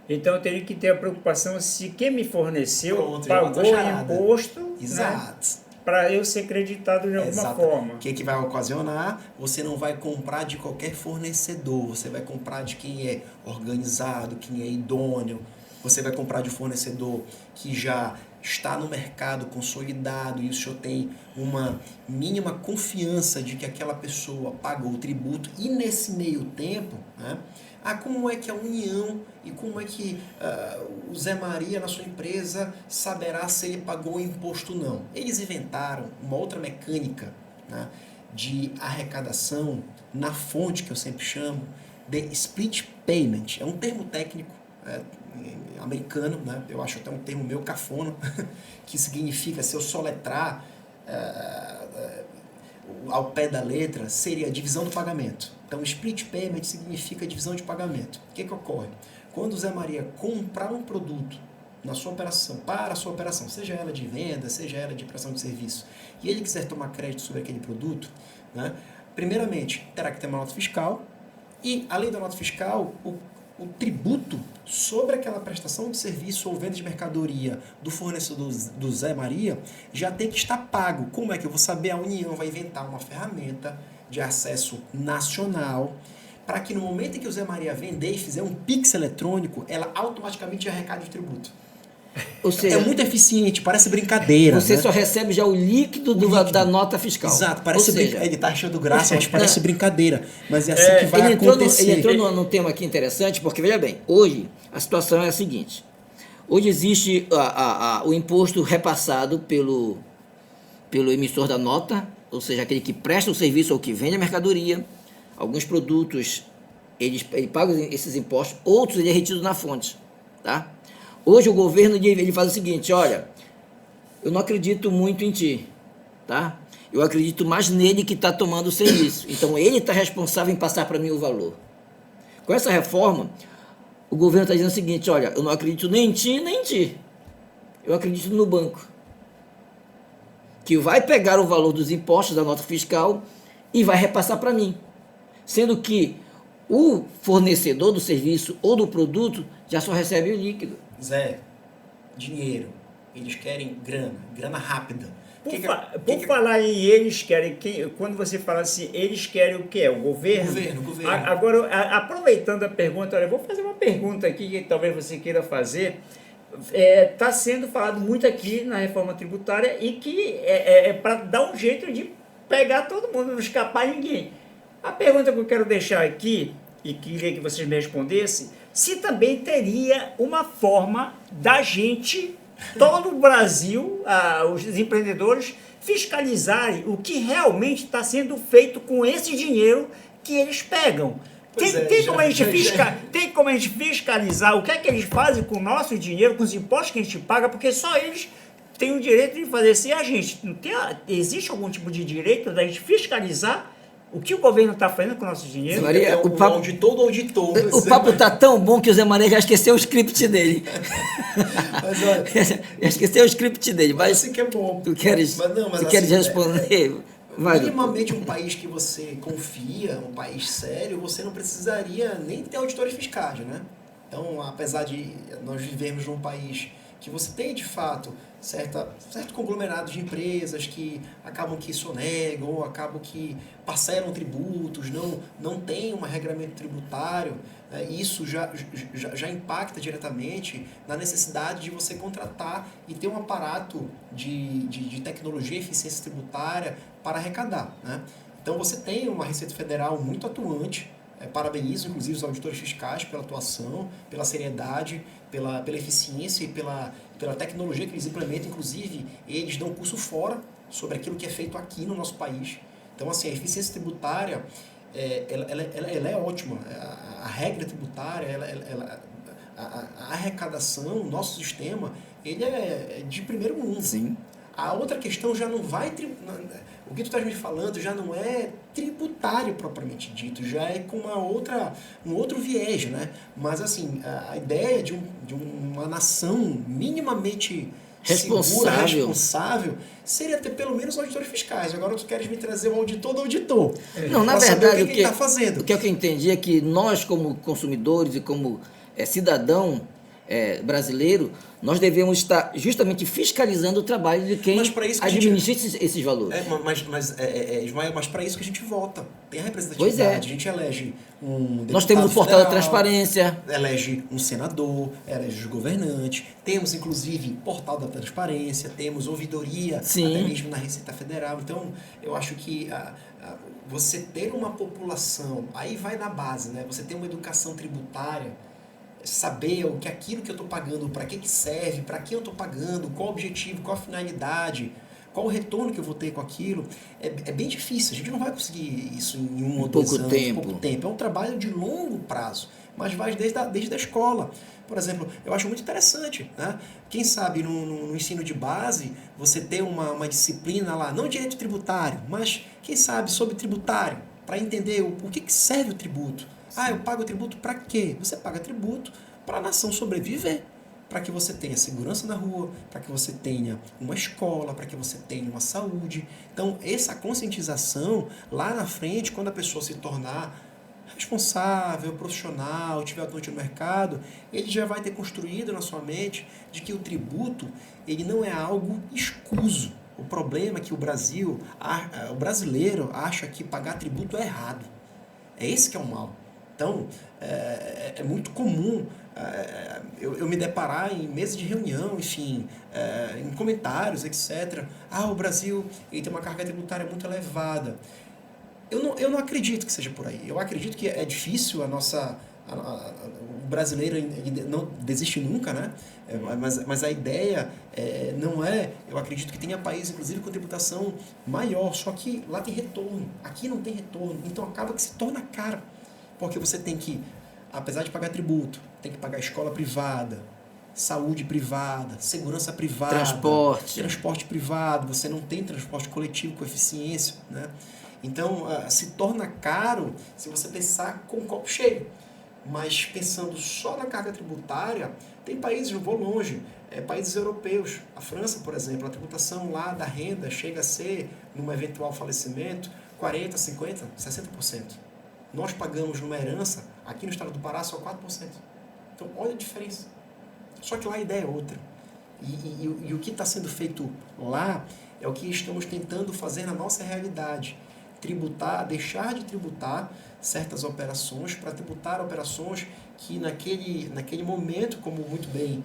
Então eu teria que ter a preocupação se quem me forneceu Pronto, já pagou matou a charada. imposto, né, Exato. para eu ser creditado de alguma Exato. forma. O que vai ocasionar? Você não vai comprar de qualquer fornecedor, você vai comprar de quem é organizado, quem é idôneo, você vai comprar de fornecedor que já está no mercado consolidado e o senhor tem uma mínima confiança de que aquela pessoa pagou o tributo e nesse meio tempo, né, como é que a União e como é que o Zé Maria na sua empresa saberá se ele pagou o imposto ou não? Eles inventaram uma outra mecânica, né, de arrecadação na fonte, que eu sempre chamo de split payment. É um termo técnico americano, né? Eu acho até um termo meio cafona, que significa, se eu soletrar ao pé da letra, seria divisão do pagamento. Então, split payment significa divisão de pagamento. O que ocorre? Quando o Zé Maria comprar um produto na sua operação, para a sua operação, seja ela de venda, seja ela de prestação de serviço, e ele quiser tomar crédito sobre aquele produto, né, primeiramente, terá que ter uma nota fiscal, e, além da nota fiscal, o tributo sobre aquela prestação de serviço ou venda de mercadoria do fornecedor do Zé Maria já tem que estar pago. Como é que eu vou saber? A União vai inventar uma ferramenta de acesso nacional para que no momento em que o Zé Maria vender e fizer um Pix eletrônico, ela automaticamente arrecade o tributo. Ou seja, É muito eficiente, parece brincadeira. você, né, só né? recebe já o líquido, da nota fiscal. Exato, parece Ou seja, ele está achando graça, mas parece brincadeira. Mas é assim que vai acontecer. Ele entrou num tema aqui interessante, porque, veja bem, hoje a situação é a seguinte. Hoje existe o imposto repassado pelo emissor da nota, ou seja, aquele que presta o serviço ou que vende a mercadoria. Alguns produtos, ele paga esses impostos, outros ele é retido na fonte. Tá? Hoje o governo ele faz o seguinte: olha, eu não acredito muito em ti, tá? Eu acredito mais nele que está tomando o serviço. Então ele está responsável em passar para mim o valor. Com essa reforma, o governo está dizendo o seguinte: olha, eu não acredito nem em ti, nem em ti. Eu acredito no banco, que vai pegar o valor dos impostos da nota fiscal e vai repassar para mim. Sendo que o fornecedor do serviço ou do produto já só recebe o líquido. Zé, dinheiro. Eles querem grana rápida. Por falar em eles querem, quando você fala assim, eles querem o quê? O governo? Governo. Agora, aproveitando a pergunta, olha, eu vou fazer uma pergunta aqui que talvez você queira fazer. Está sendo falado muito aqui na reforma tributária e que é para dar um jeito de pegar todo mundo, não escapar ninguém. A pergunta que eu quero deixar aqui, e queria que vocês me respondessem, se também teria uma forma da gente, todo o Brasil, os empreendedores, fiscalizarem o que realmente está sendo feito com esse dinheiro que eles pegam. Tem como a gente fiscalizar o que é que eles fazem com o nosso dinheiro, com os impostos que a gente paga, porque só eles têm o direito de fazer isso. E a gente, existe algum tipo de direito da gente fiscalizar o que o governo está fazendo com o nosso dinheiro? Zé Maria, o auditor do auditor. O papo está tão bom que o Zé Maria já esqueceu o script dele. Mas olha, já esqueceu o script dele. Mas isso que é bom. Tu queres assim, responder? Minimamente um país que você confia, um país sério, você não precisaria nem ter auditores fiscais, né? Então, apesar de nós vivermos num país que você tem, de fato, certo conglomerado de empresas que acabam que sonegam, ou acabam que parcelam tributos, não tem um regramento tributário, isso já impacta diretamente na necessidade de você contratar e ter um aparato de tecnologia e eficiência tributária para arrecadar, né? Então você tem uma Receita Federal muito atuante, parabenizo inclusive os auditores fiscais pela atuação, pela seriedade, pela eficiência e pela tecnologia que eles implementam. Inclusive, eles dão curso fora sobre aquilo que é feito aqui no nosso país. Então, assim, a eficiência tributária, ela é ótima. A regra tributária, a arrecadação, o nosso sistema, ele é de primeiro mundo. Sim. A outra questão já não vai... O que tu estás me falando já não é tributário propriamente dito, já é com um outro viés, né? Mas, assim, a ideia de uma nação minimamente segura, responsável, seria ter pelo menos auditores fiscais. Agora tu queres me trazer o auditor do auditor. Não, na verdade, o que ele está fazendo. O que eu entendi é que nós, como consumidores e como cidadão brasileiro, nós devemos estar justamente fiscalizando o trabalho de quem administra esses valores. Ismael, mas para isso que a gente vota. Tem a representatividade. Pois é. A gente elege um deputado Nós temos o portal federal, da transparência. Elege um senador, elege os governantes. Temos, inclusive, portal da transparência. Temos ouvidoria, Sim. até mesmo na Receita Federal. Então, eu acho que você ter uma população... Aí vai na base, né? Você ter uma educação tributária, saber o que aquilo que eu estou pagando, para que serve, para que eu estou pagando, qual o objetivo, qual a finalidade, qual o retorno que eu vou ter com aquilo, é bem difícil. A gente não vai conseguir isso em um ou dois anos, pouco tempo. É um trabalho de longo prazo, mas vai desde a escola. Por exemplo, eu acho muito interessante, né? Quem sabe no ensino de base você ter uma disciplina lá, não direito tributário, mas quem sabe sobre tributário, para entender o que serve o tributo. Eu pago tributo para quê? Você paga tributo para a nação sobreviver, para que você tenha segurança na rua, para que você tenha uma escola, para que você tenha uma saúde. Então, essa conscientização, lá na frente, quando a pessoa se tornar responsável, profissional, estiver atuante no mercado, ele já vai ter construído na sua mente de que o tributo, ele não é algo escuso. O problema é que o brasileiro acha que pagar tributo é errado. É esse que é o mal. Então, é muito comum eu me deparar em mesas de reunião, enfim, em comentários, etc. O Brasil ele tem uma carga tributária muito elevada. Eu não acredito que seja por aí. Eu acredito que é difícil o brasileiro não desiste nunca, né? Mas a ideia não é... Eu acredito que tenha países, inclusive, com tributação maior, só que lá tem retorno. Aqui não tem retorno. Então, acaba que se torna caro. Porque você tem que, apesar de pagar tributo, tem que pagar escola privada, saúde privada, segurança privada, transporte privado, você não tem transporte coletivo com eficiência, né? Então, se torna caro se você pensar com o copo cheio. Mas pensando só na carga tributária, tem países, não vou longe, países europeus. A França, por exemplo, a tributação lá da renda chega a ser, num eventual falecimento, 40%, 50%, 60%. Nós pagamos numa herança, aqui no estado do Pará, só 4%. Então, olha a diferença. Só que lá a ideia é outra. E o que está sendo feito lá é o que estamos tentando fazer na nossa realidade. Tributar, deixar de tributar certas operações para tributar operações que naquele momento, como muito bem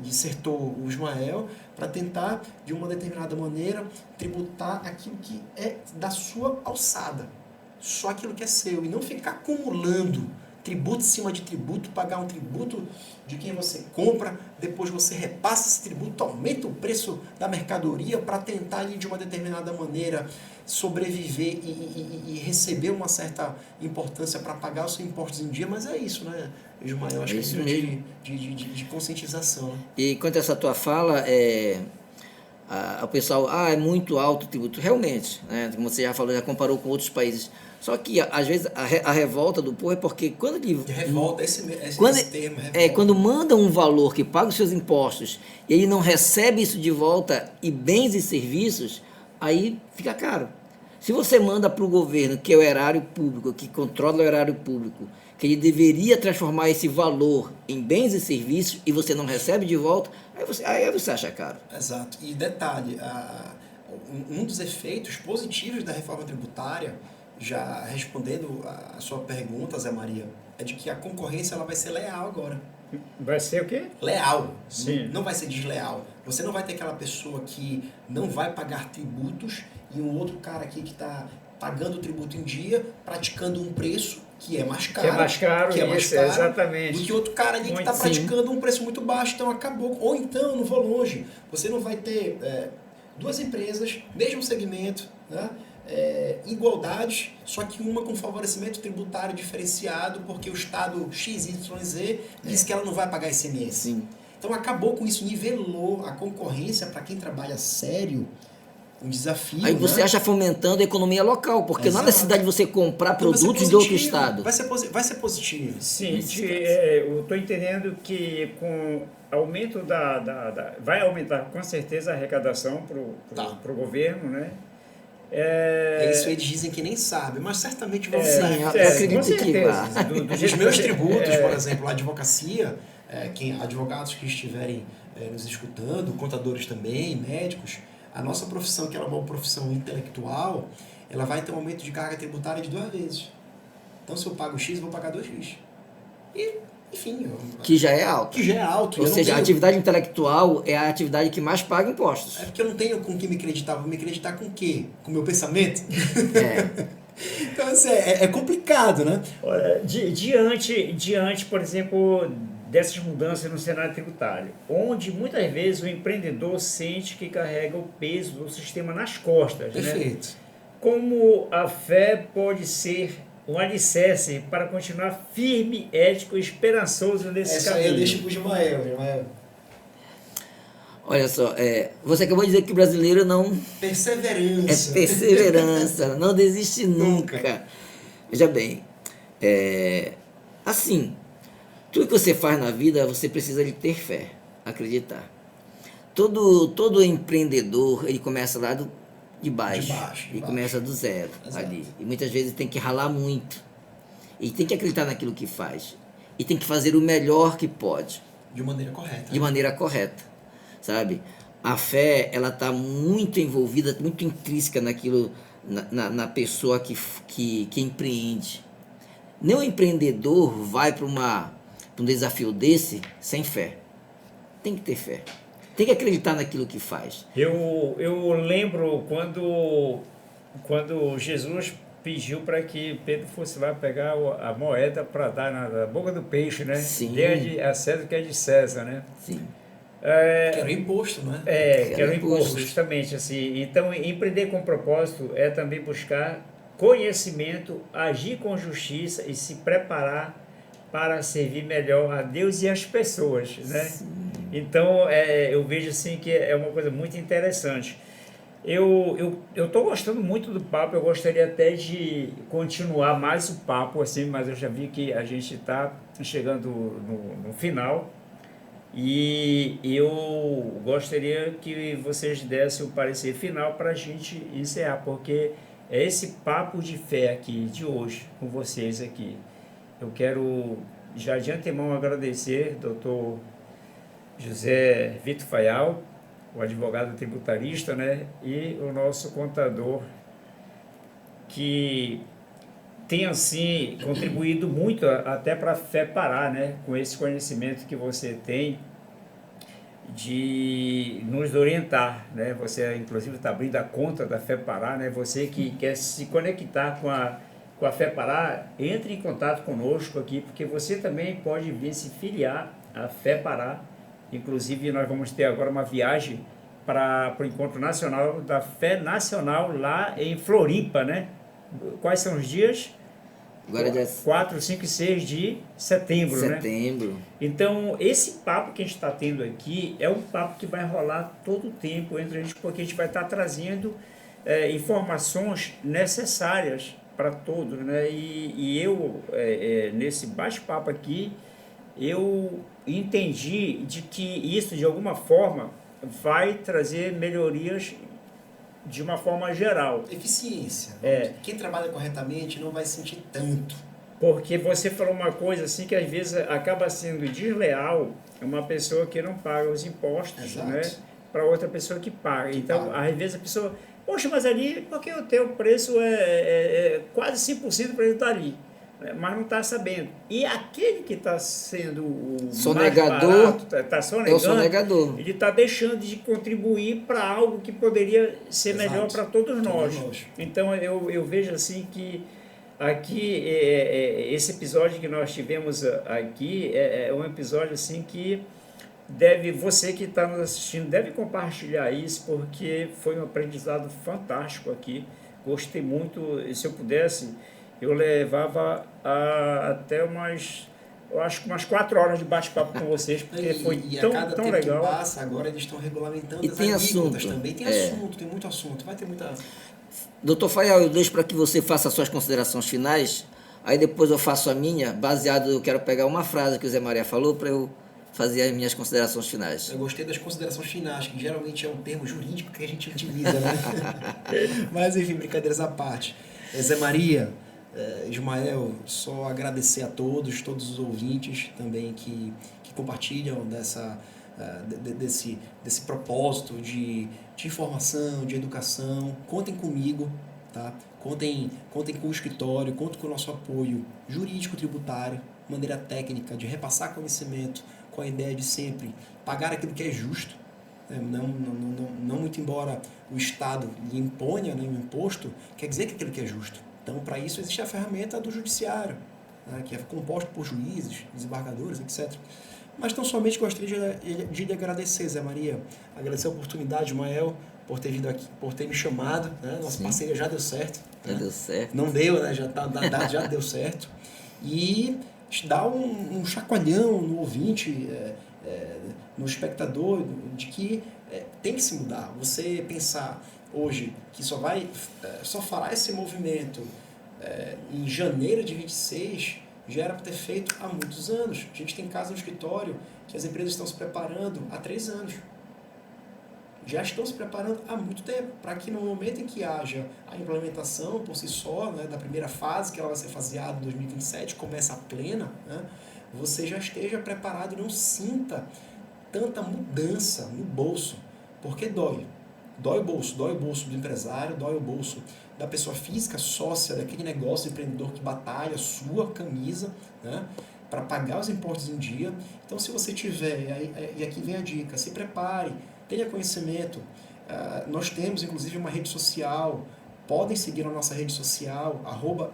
dissertou o Ismael, para tentar, de uma determinada maneira, tributar aquilo que é da sua alçada. Só aquilo que é seu, e não ficar acumulando tributo em cima de tributo, pagar um tributo de quem você compra, depois você repassa esse tributo, aumenta o preço da mercadoria para tentar, de uma determinada maneira, sobreviver e receber uma certa importância para pagar os seus impostos em dia. Mas é isso, né, Ismael? Acho que é isso de conscientização. Né? E quanto a essa tua fala, o pessoal, é muito alto o tributo. Realmente, né, como você já falou, já comparou com outros países. Só que, às vezes, a revolta do povo é porque quando ele... Revolta, esse termo, revolta. Quando manda um valor que paga os seus impostos e ele não recebe isso de volta, e bens e serviços, aí fica caro. Se você manda para o governo, que é o erário público, que controla o erário público, que ele deveria transformar esse valor em bens e serviços e você não recebe de volta, aí você acha caro. Exato. E detalhe, um dos efeitos positivos da reforma tributária, já respondendo a sua pergunta, Zé Maria, é de que a concorrência ela vai ser leal agora. Vai ser o quê? Leal. Sim. Não vai ser desleal. Você não vai ter aquela pessoa que não vai pagar tributos e um outro cara aqui que está pagando o tributo em dia, praticando um preço que é mais caro. Que é mais caro, que é mais isso, caro exatamente. do que outro cara ali que está Muito, praticando um preço muito baixo. Então acabou. Ou então, não vou longe, você não vai ter duas empresas, mesmo segmento, né? Igualdades, só que uma com favorecimento tributário diferenciado, porque o Estado XYZ diz que ela não vai pagar ICMS. Sim. Então acabou com isso, nivelou a concorrência para quem trabalha sério, um desafio. Aí você né? acha fomentando a economia local, porque não há Exato. necessidade de você comprar Então vai ser produtos de outro positivo, estado. Vai ser positivo. Sim, Nesses eu estou entendendo que com aumento vai aumentar com certeza a arrecadação para o governo, né? Isso eles dizem que nem sabem, mas certamente vão Sim, saber. eu acredito com que certeza. vá. Os meus tributos, por exemplo, a advocacia, advogados que estiverem nos escutando, contadores também, médicos, a nossa profissão, que é uma profissão intelectual, ela vai ter um aumento de carga tributária de 2 vezes. Então, se eu pago X, eu vou pagar 2X. E, enfim... Que já é alto. Que já é alto. Ou seja, a atividade intelectual é a atividade que mais paga impostos. É porque eu não tenho com que me acreditar. Vou me acreditar com o quê? Com o meu pensamento? Então, assim, é complicado, né? Olha, diante, por exemplo, dessas mudanças no cenário tributário, onde muitas vezes o empreendedor sente que carrega o peso do sistema nas costas, Perfeito. né? Como a fé pode ser um alicerce para continuar firme, ético e esperançoso nesse Essa caminho? aí eu deixo pro Ismael. Olha só, você acabou de dizer que o brasileiro não... Perseverança. É perseverança, não desiste nunca. Veja bem, assim, tudo que você faz na vida, você precisa de ter fé, acreditar. Todo empreendedor, ele começa lá de baixo. Ele começa do zero. Exato. Ali. E muitas vezes tem que ralar muito. E tem que acreditar naquilo que faz. E tem que fazer o melhor que pode. De maneira correta. De maneira correta, sabe? A fé, ela está muito envolvida, muito intrínseca naquilo, na pessoa que empreende. Nenhum empreendedor vai para um desafio desse sem fé. Tem que ter fé. Tem que acreditar naquilo que faz. Eu lembro quando Jesus pediu para que Pedro fosse lá pegar a moeda para dar na boca do peixe, né? Sim. Dê a César o que é de César, né? Sim. Que era o imposto, né? Que era o imposto, justamente assim. Então, empreender com propósito é também buscar conhecimento, agir com justiça e se preparar para servir melhor a Deus e as pessoas, né? Sim. Então, eu vejo assim que é uma coisa muito interessante. Eu estou gostando muito do papo, eu gostaria até de continuar mais o papo, assim, mas eu já vi que a gente está chegando no final e eu gostaria que vocês dessem o parecer final para a gente encerrar, porque é esse papo de fé aqui, de hoje, com vocês aqui. Eu quero já de antemão agradecer, doutor José Vitor Fayal, o advogado tributarista, né, e o nosso contador, que tem, assim, contribuído muito até para a Fé Pará, né, com esse conhecimento que você tem de nos orientar, né, você, inclusive, está abrindo a conta da Fé Pará, né, você que quer se conectar com a Fé Pará, entre em contato conosco aqui, porque você também pode vir se filiar à Fé Pará. Inclusive, nós vamos ter agora uma viagem para o Encontro Nacional da Fé Nacional lá em Floripa, né? Quais são os dias? Agora é 4, 5 e 6 de setembro, né? Então, esse papo que a gente está tendo aqui é um papo que vai rolar todo o tempo entre a gente, porque a gente vai estar trazendo informações necessárias para todos, né? E eu, nesse bate-papo aqui, eu entendi de que isso, de alguma forma, vai trazer melhorias de uma forma geral. Eficiência. Quem trabalha corretamente não vai sentir tanto. Porque você falou uma coisa assim que às vezes acaba sendo desleal uma pessoa que não paga os impostos, Exato, né, para outra pessoa que paga. Então, às vezes a pessoa, poxa, mas ali, porque o teu preço é quase 5% para ele estar ali. mas não está sabendo. E aquele que está sendo o sonegador, mais barato, está sonegando, é o sonegador. ele está deixando de contribuir para algo que poderia ser Exato. melhor para todos nós. Então eu vejo assim que aqui esse episódio que nós tivemos aqui é um episódio assim que você que está nos assistindo deve compartilhar isso, porque foi um aprendizado fantástico aqui. Gostei muito. E se eu pudesse, eu levava até eu acho que umas 4 horas de bate-papo com vocês, porque foi tão, a cada tão tempo legal. que passa, agora eles estão regulamentando E as tem alíquotas assunto. também. Tem assunto, tem muito assunto. Vai ter muita... Doutor Fayal, eu deixo para que você faça as suas considerações finais, aí depois eu faço a minha, baseado, eu quero pegar uma frase que o Zé Maria falou para eu fazer as minhas considerações finais. Eu gostei das considerações finais, que geralmente é um termo jurídico que a gente utiliza, né? Mas, enfim, brincadeiras à parte. Zé Maria, Ismael, só agradecer a todos os ouvintes também que compartilham desse propósito de informação, de educação. Contem comigo, tá? Contem com o escritório, contem com o nosso apoio jurídico-tributário, maneira técnica de repassar conhecimento, com a ideia de sempre pagar aquilo que é justo, né? Não muito embora o Estado lhe imponha, né, um imposto, quer dizer que aquilo que é justo. Então, para isso, existe a ferramenta do judiciário, né, que é composto por juízes, desembargadores, etc. Mas tão somente gostaria de lhe agradecer, Zé Maria, agradecer a oportunidade, Ismael, por ter vindo aqui, por ter me chamado, né? Nossa parceria já deu certo. Já deu certo. Não deu, né? Já deu certo. E dar um chacoalhão no ouvinte, no espectador, de que tem que se mudar. Você pensar hoje que só fará esse movimento em janeiro de 26, já era para ter feito há muitos anos. A gente tem casos no escritório que as empresas estão se preparando há 3 anos. Já estão se preparando há muito tempo, para que no momento em que haja a implementação por si só, né, da primeira fase, que ela vai ser faseada em 2027, começa a plena, né, você já esteja preparado e não sinta tanta mudança no bolso, porque dói. Dói o bolso do empresário, dói o bolso da pessoa física, sócia daquele negócio empreendedor que batalha, sua camisa, né, para pagar os impostos em dia. Então, se você tiver, e aqui vem a dica, se prepare, tenha conhecimento. Nós temos, inclusive, uma rede social. Podem seguir a nossa rede social,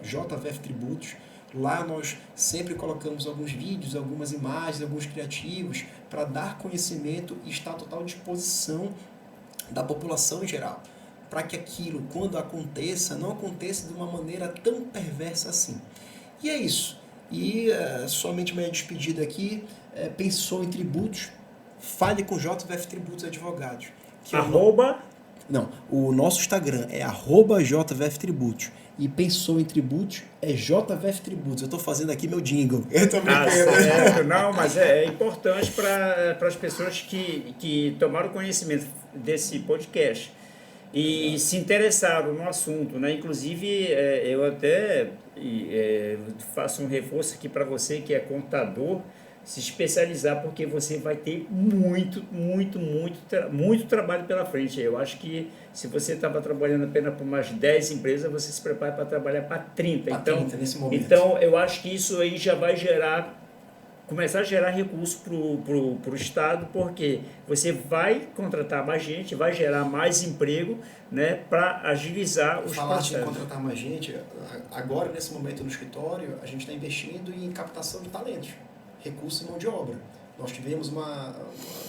@JVFTributos. Lá nós sempre colocamos alguns vídeos, algumas imagens, alguns criativos para dar conhecimento e estar à total disposição da população em geral. Para que aquilo, quando aconteça, não aconteça de uma maneira tão perversa assim. E é isso. E somente minha despedida aqui. Pensou em tributos? Fale com JVF Tributos Advogados. Não, o nosso Instagram é @JVF Tributos. E pensou em tributos é JVF Tributos. Eu estou fazendo aqui meu jingle. Eu tô certo. Não, mas é importante para as pessoas que tomaram conhecimento desse podcast e se interessaram no assunto, né? Inclusive, eu até faço um reforço aqui para você que é contador, se especializar, porque você vai ter muito trabalho pela frente. Eu acho que se você estava trabalhando apenas para umas 10 empresas, você se prepara para trabalhar para 30. Então, eu acho que isso aí já vai começar a gerar recurso para o Estado, porque você vai contratar mais gente, vai gerar mais emprego, né, para agilizar os processos. Falar de contratar mais gente, agora, nesse momento no escritório, a gente está investindo em captação de talentos, recursos e mão de obra. Nós tivemos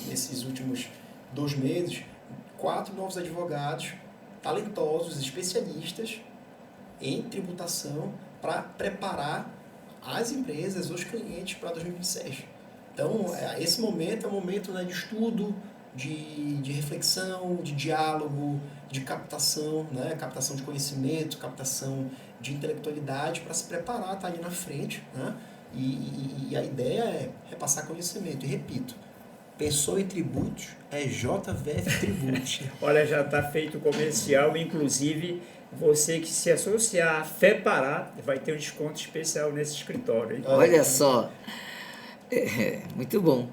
nesses últimos 2 meses, 4 novos advogados talentosos, especialistas em tributação para preparar as empresas, os clientes para 2026. Então, esse momento é um momento, né, de estudo, de reflexão, de diálogo, de captação, né, captação de conhecimento, captação de intelectualidade para se preparar, estar ali na frente, né? E a ideia é repassar conhecimento. E repito, pensou em tributos, é JVF Tributos. Olha, já está feito o comercial, inclusive você que se associar à FEPARÁ vai ter um desconto especial nesse escritório. Hein? Olha só, muito bom.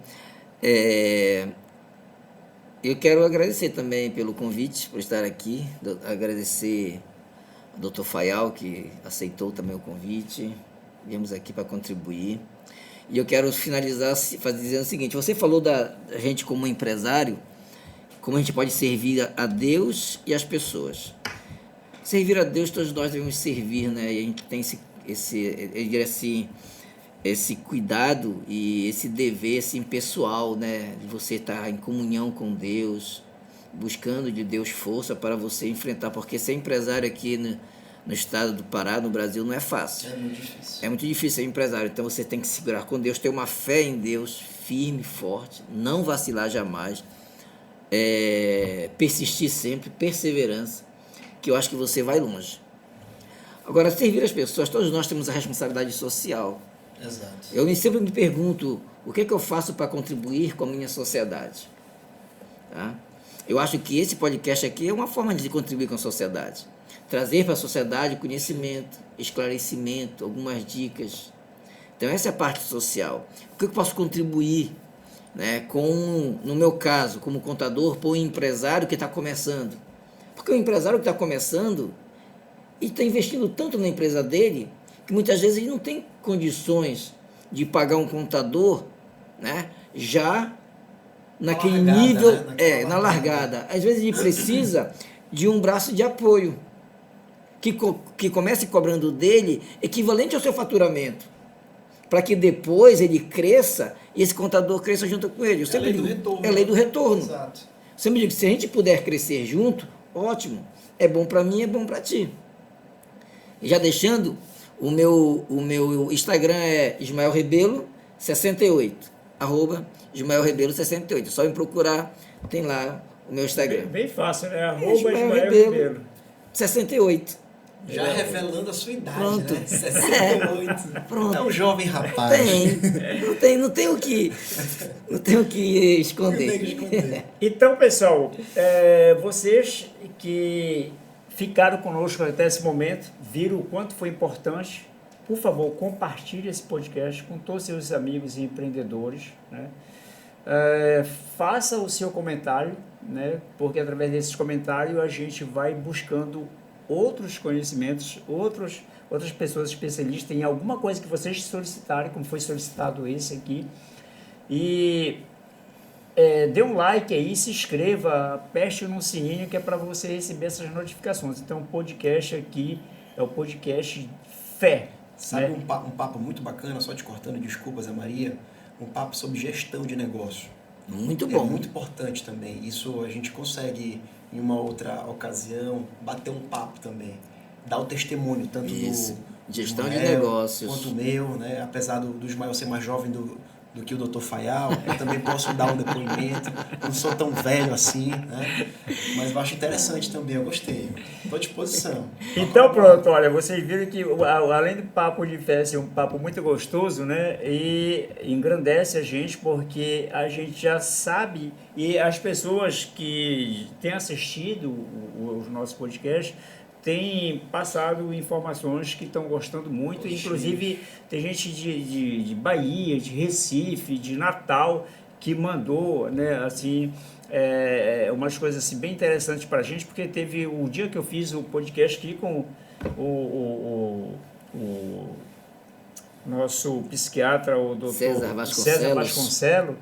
Eu quero agradecer também pelo convite, por estar aqui, agradecer ao Dr. Fayal, que aceitou também o convite. viemos aqui para contribuir. E eu quero finalizar dizendo o seguinte: você falou da gente como empresário, como a gente pode servir a Deus e as pessoas. Servir a Deus, todos nós devemos servir, né? E a gente tem esse cuidado e esse dever assim, pessoal, né? De você estar em comunhão com Deus, buscando de Deus força para você enfrentar, porque ser empresário aqui no estado do Pará, no Brasil, não é fácil. É muito difícil. É muito difícil ser empresário, então você tem que segurar com Deus, ter uma fé em Deus firme, forte, não vacilar jamais, persistir sempre, perseverança, que eu acho que você vai longe. Agora, servir as pessoas, todos nós temos a responsabilidade social. Exato. Eu sempre me pergunto, o que é que eu faço para contribuir com a minha sociedade? Tá? Eu acho que esse podcast aqui é uma forma de contribuir com a sociedade. Trazer para a sociedade conhecimento, esclarecimento, algumas dicas. Então, essa é a parte social. O que eu posso contribuir, né, no meu caso, como contador, para um empresário que está começando? Porque o empresário que está começando e está investindo tanto na empresa dele, que muitas vezes ele não tem condições de pagar um contador, né, já naquele nível, né? Na largada. Às vezes ele precisa de um braço de apoio, que comece cobrando dele equivalente ao seu faturamento, para que depois ele cresça e esse contador cresça junto com ele. É a lei do retorno. É a lei do retorno. Exato. Eu sempre digo que se a gente puder crescer junto, ótimo. É bom para mim, é bom para ti. E já deixando, o meu Instagram é Ismael Rebelo 68, @IsmaelRebelo68. Só me procurar, tem lá o meu Instagram. Bem fácil, né? Ismael Rebelo 68. Já revelando a sua idade, Pronto. né? 68. Pronto. É um jovem rapaz. Não tem o que esconder. Não tem que esconder. Então, pessoal, vocês que ficaram conosco até esse momento, viram o quanto foi importante, por favor, compartilhe esse podcast com todos os seus amigos e empreendedores, né? Faça o seu comentário, né? Porque através desses comentários a gente vai buscando outros conhecimentos, outras pessoas especialistas em alguma coisa que vocês solicitarem, como foi solicitado esse aqui. E dê um like aí, se inscreva, aperte no sininho que é para você receber essas notificações. Então, o podcast aqui é o podcast Fé. Sabe, né? um papo muito bacana, só te cortando, desculpa, Zé Maria, um papo sobre gestão de negócio. Muito bom. É muito importante também. Isso a gente consegue, em uma outra ocasião, bater um papo também. Dar o testemunho, tanto Isso. do Gestão de Ismael, negócios. quanto o meu, né? Apesar do Ismael ser mais jovem do que o Dr. Fayal, eu também posso dar um depoimento. Não sou tão velho assim, né? Mas eu acho interessante também, eu gostei. Estou à disposição. Então pronto, olha, vocês viram que além do papo de fé ser um papo muito gostoso, né, e engrandece a gente porque a gente já sabe e as pessoas que têm assistido os nossos podcasts têm passado informações que estão gostando muito, inclusive tem gente de Bahia, de Recife, de Natal que mandou, né, assim, umas coisas assim, bem interessantes para a gente, porque teve o dia que eu fiz o podcast aqui com o nosso psiquiatra, o doutor César Vasconcelos.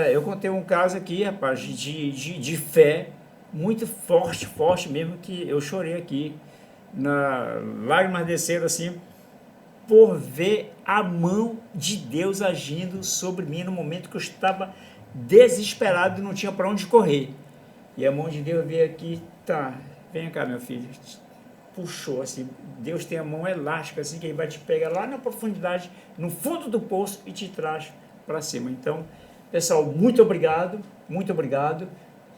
Eu contei um caso aqui, rapaz, de fé muito forte mesmo, que eu chorei aqui, lágrimas desceram assim, por ver a mão de Deus agindo sobre mim no momento que eu estava desesperado e não tinha para onde correr. E a mão de Deus veio aqui, tá, vem cá, meu filho, puxou assim, Deus tem a mão elástica assim, que ele vai te pegar lá na profundidade, no fundo do poço e te traz para cima. Então, pessoal, muito obrigado,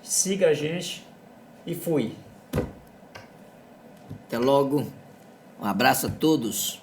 siga a gente e fui. Até logo, um abraço a todos.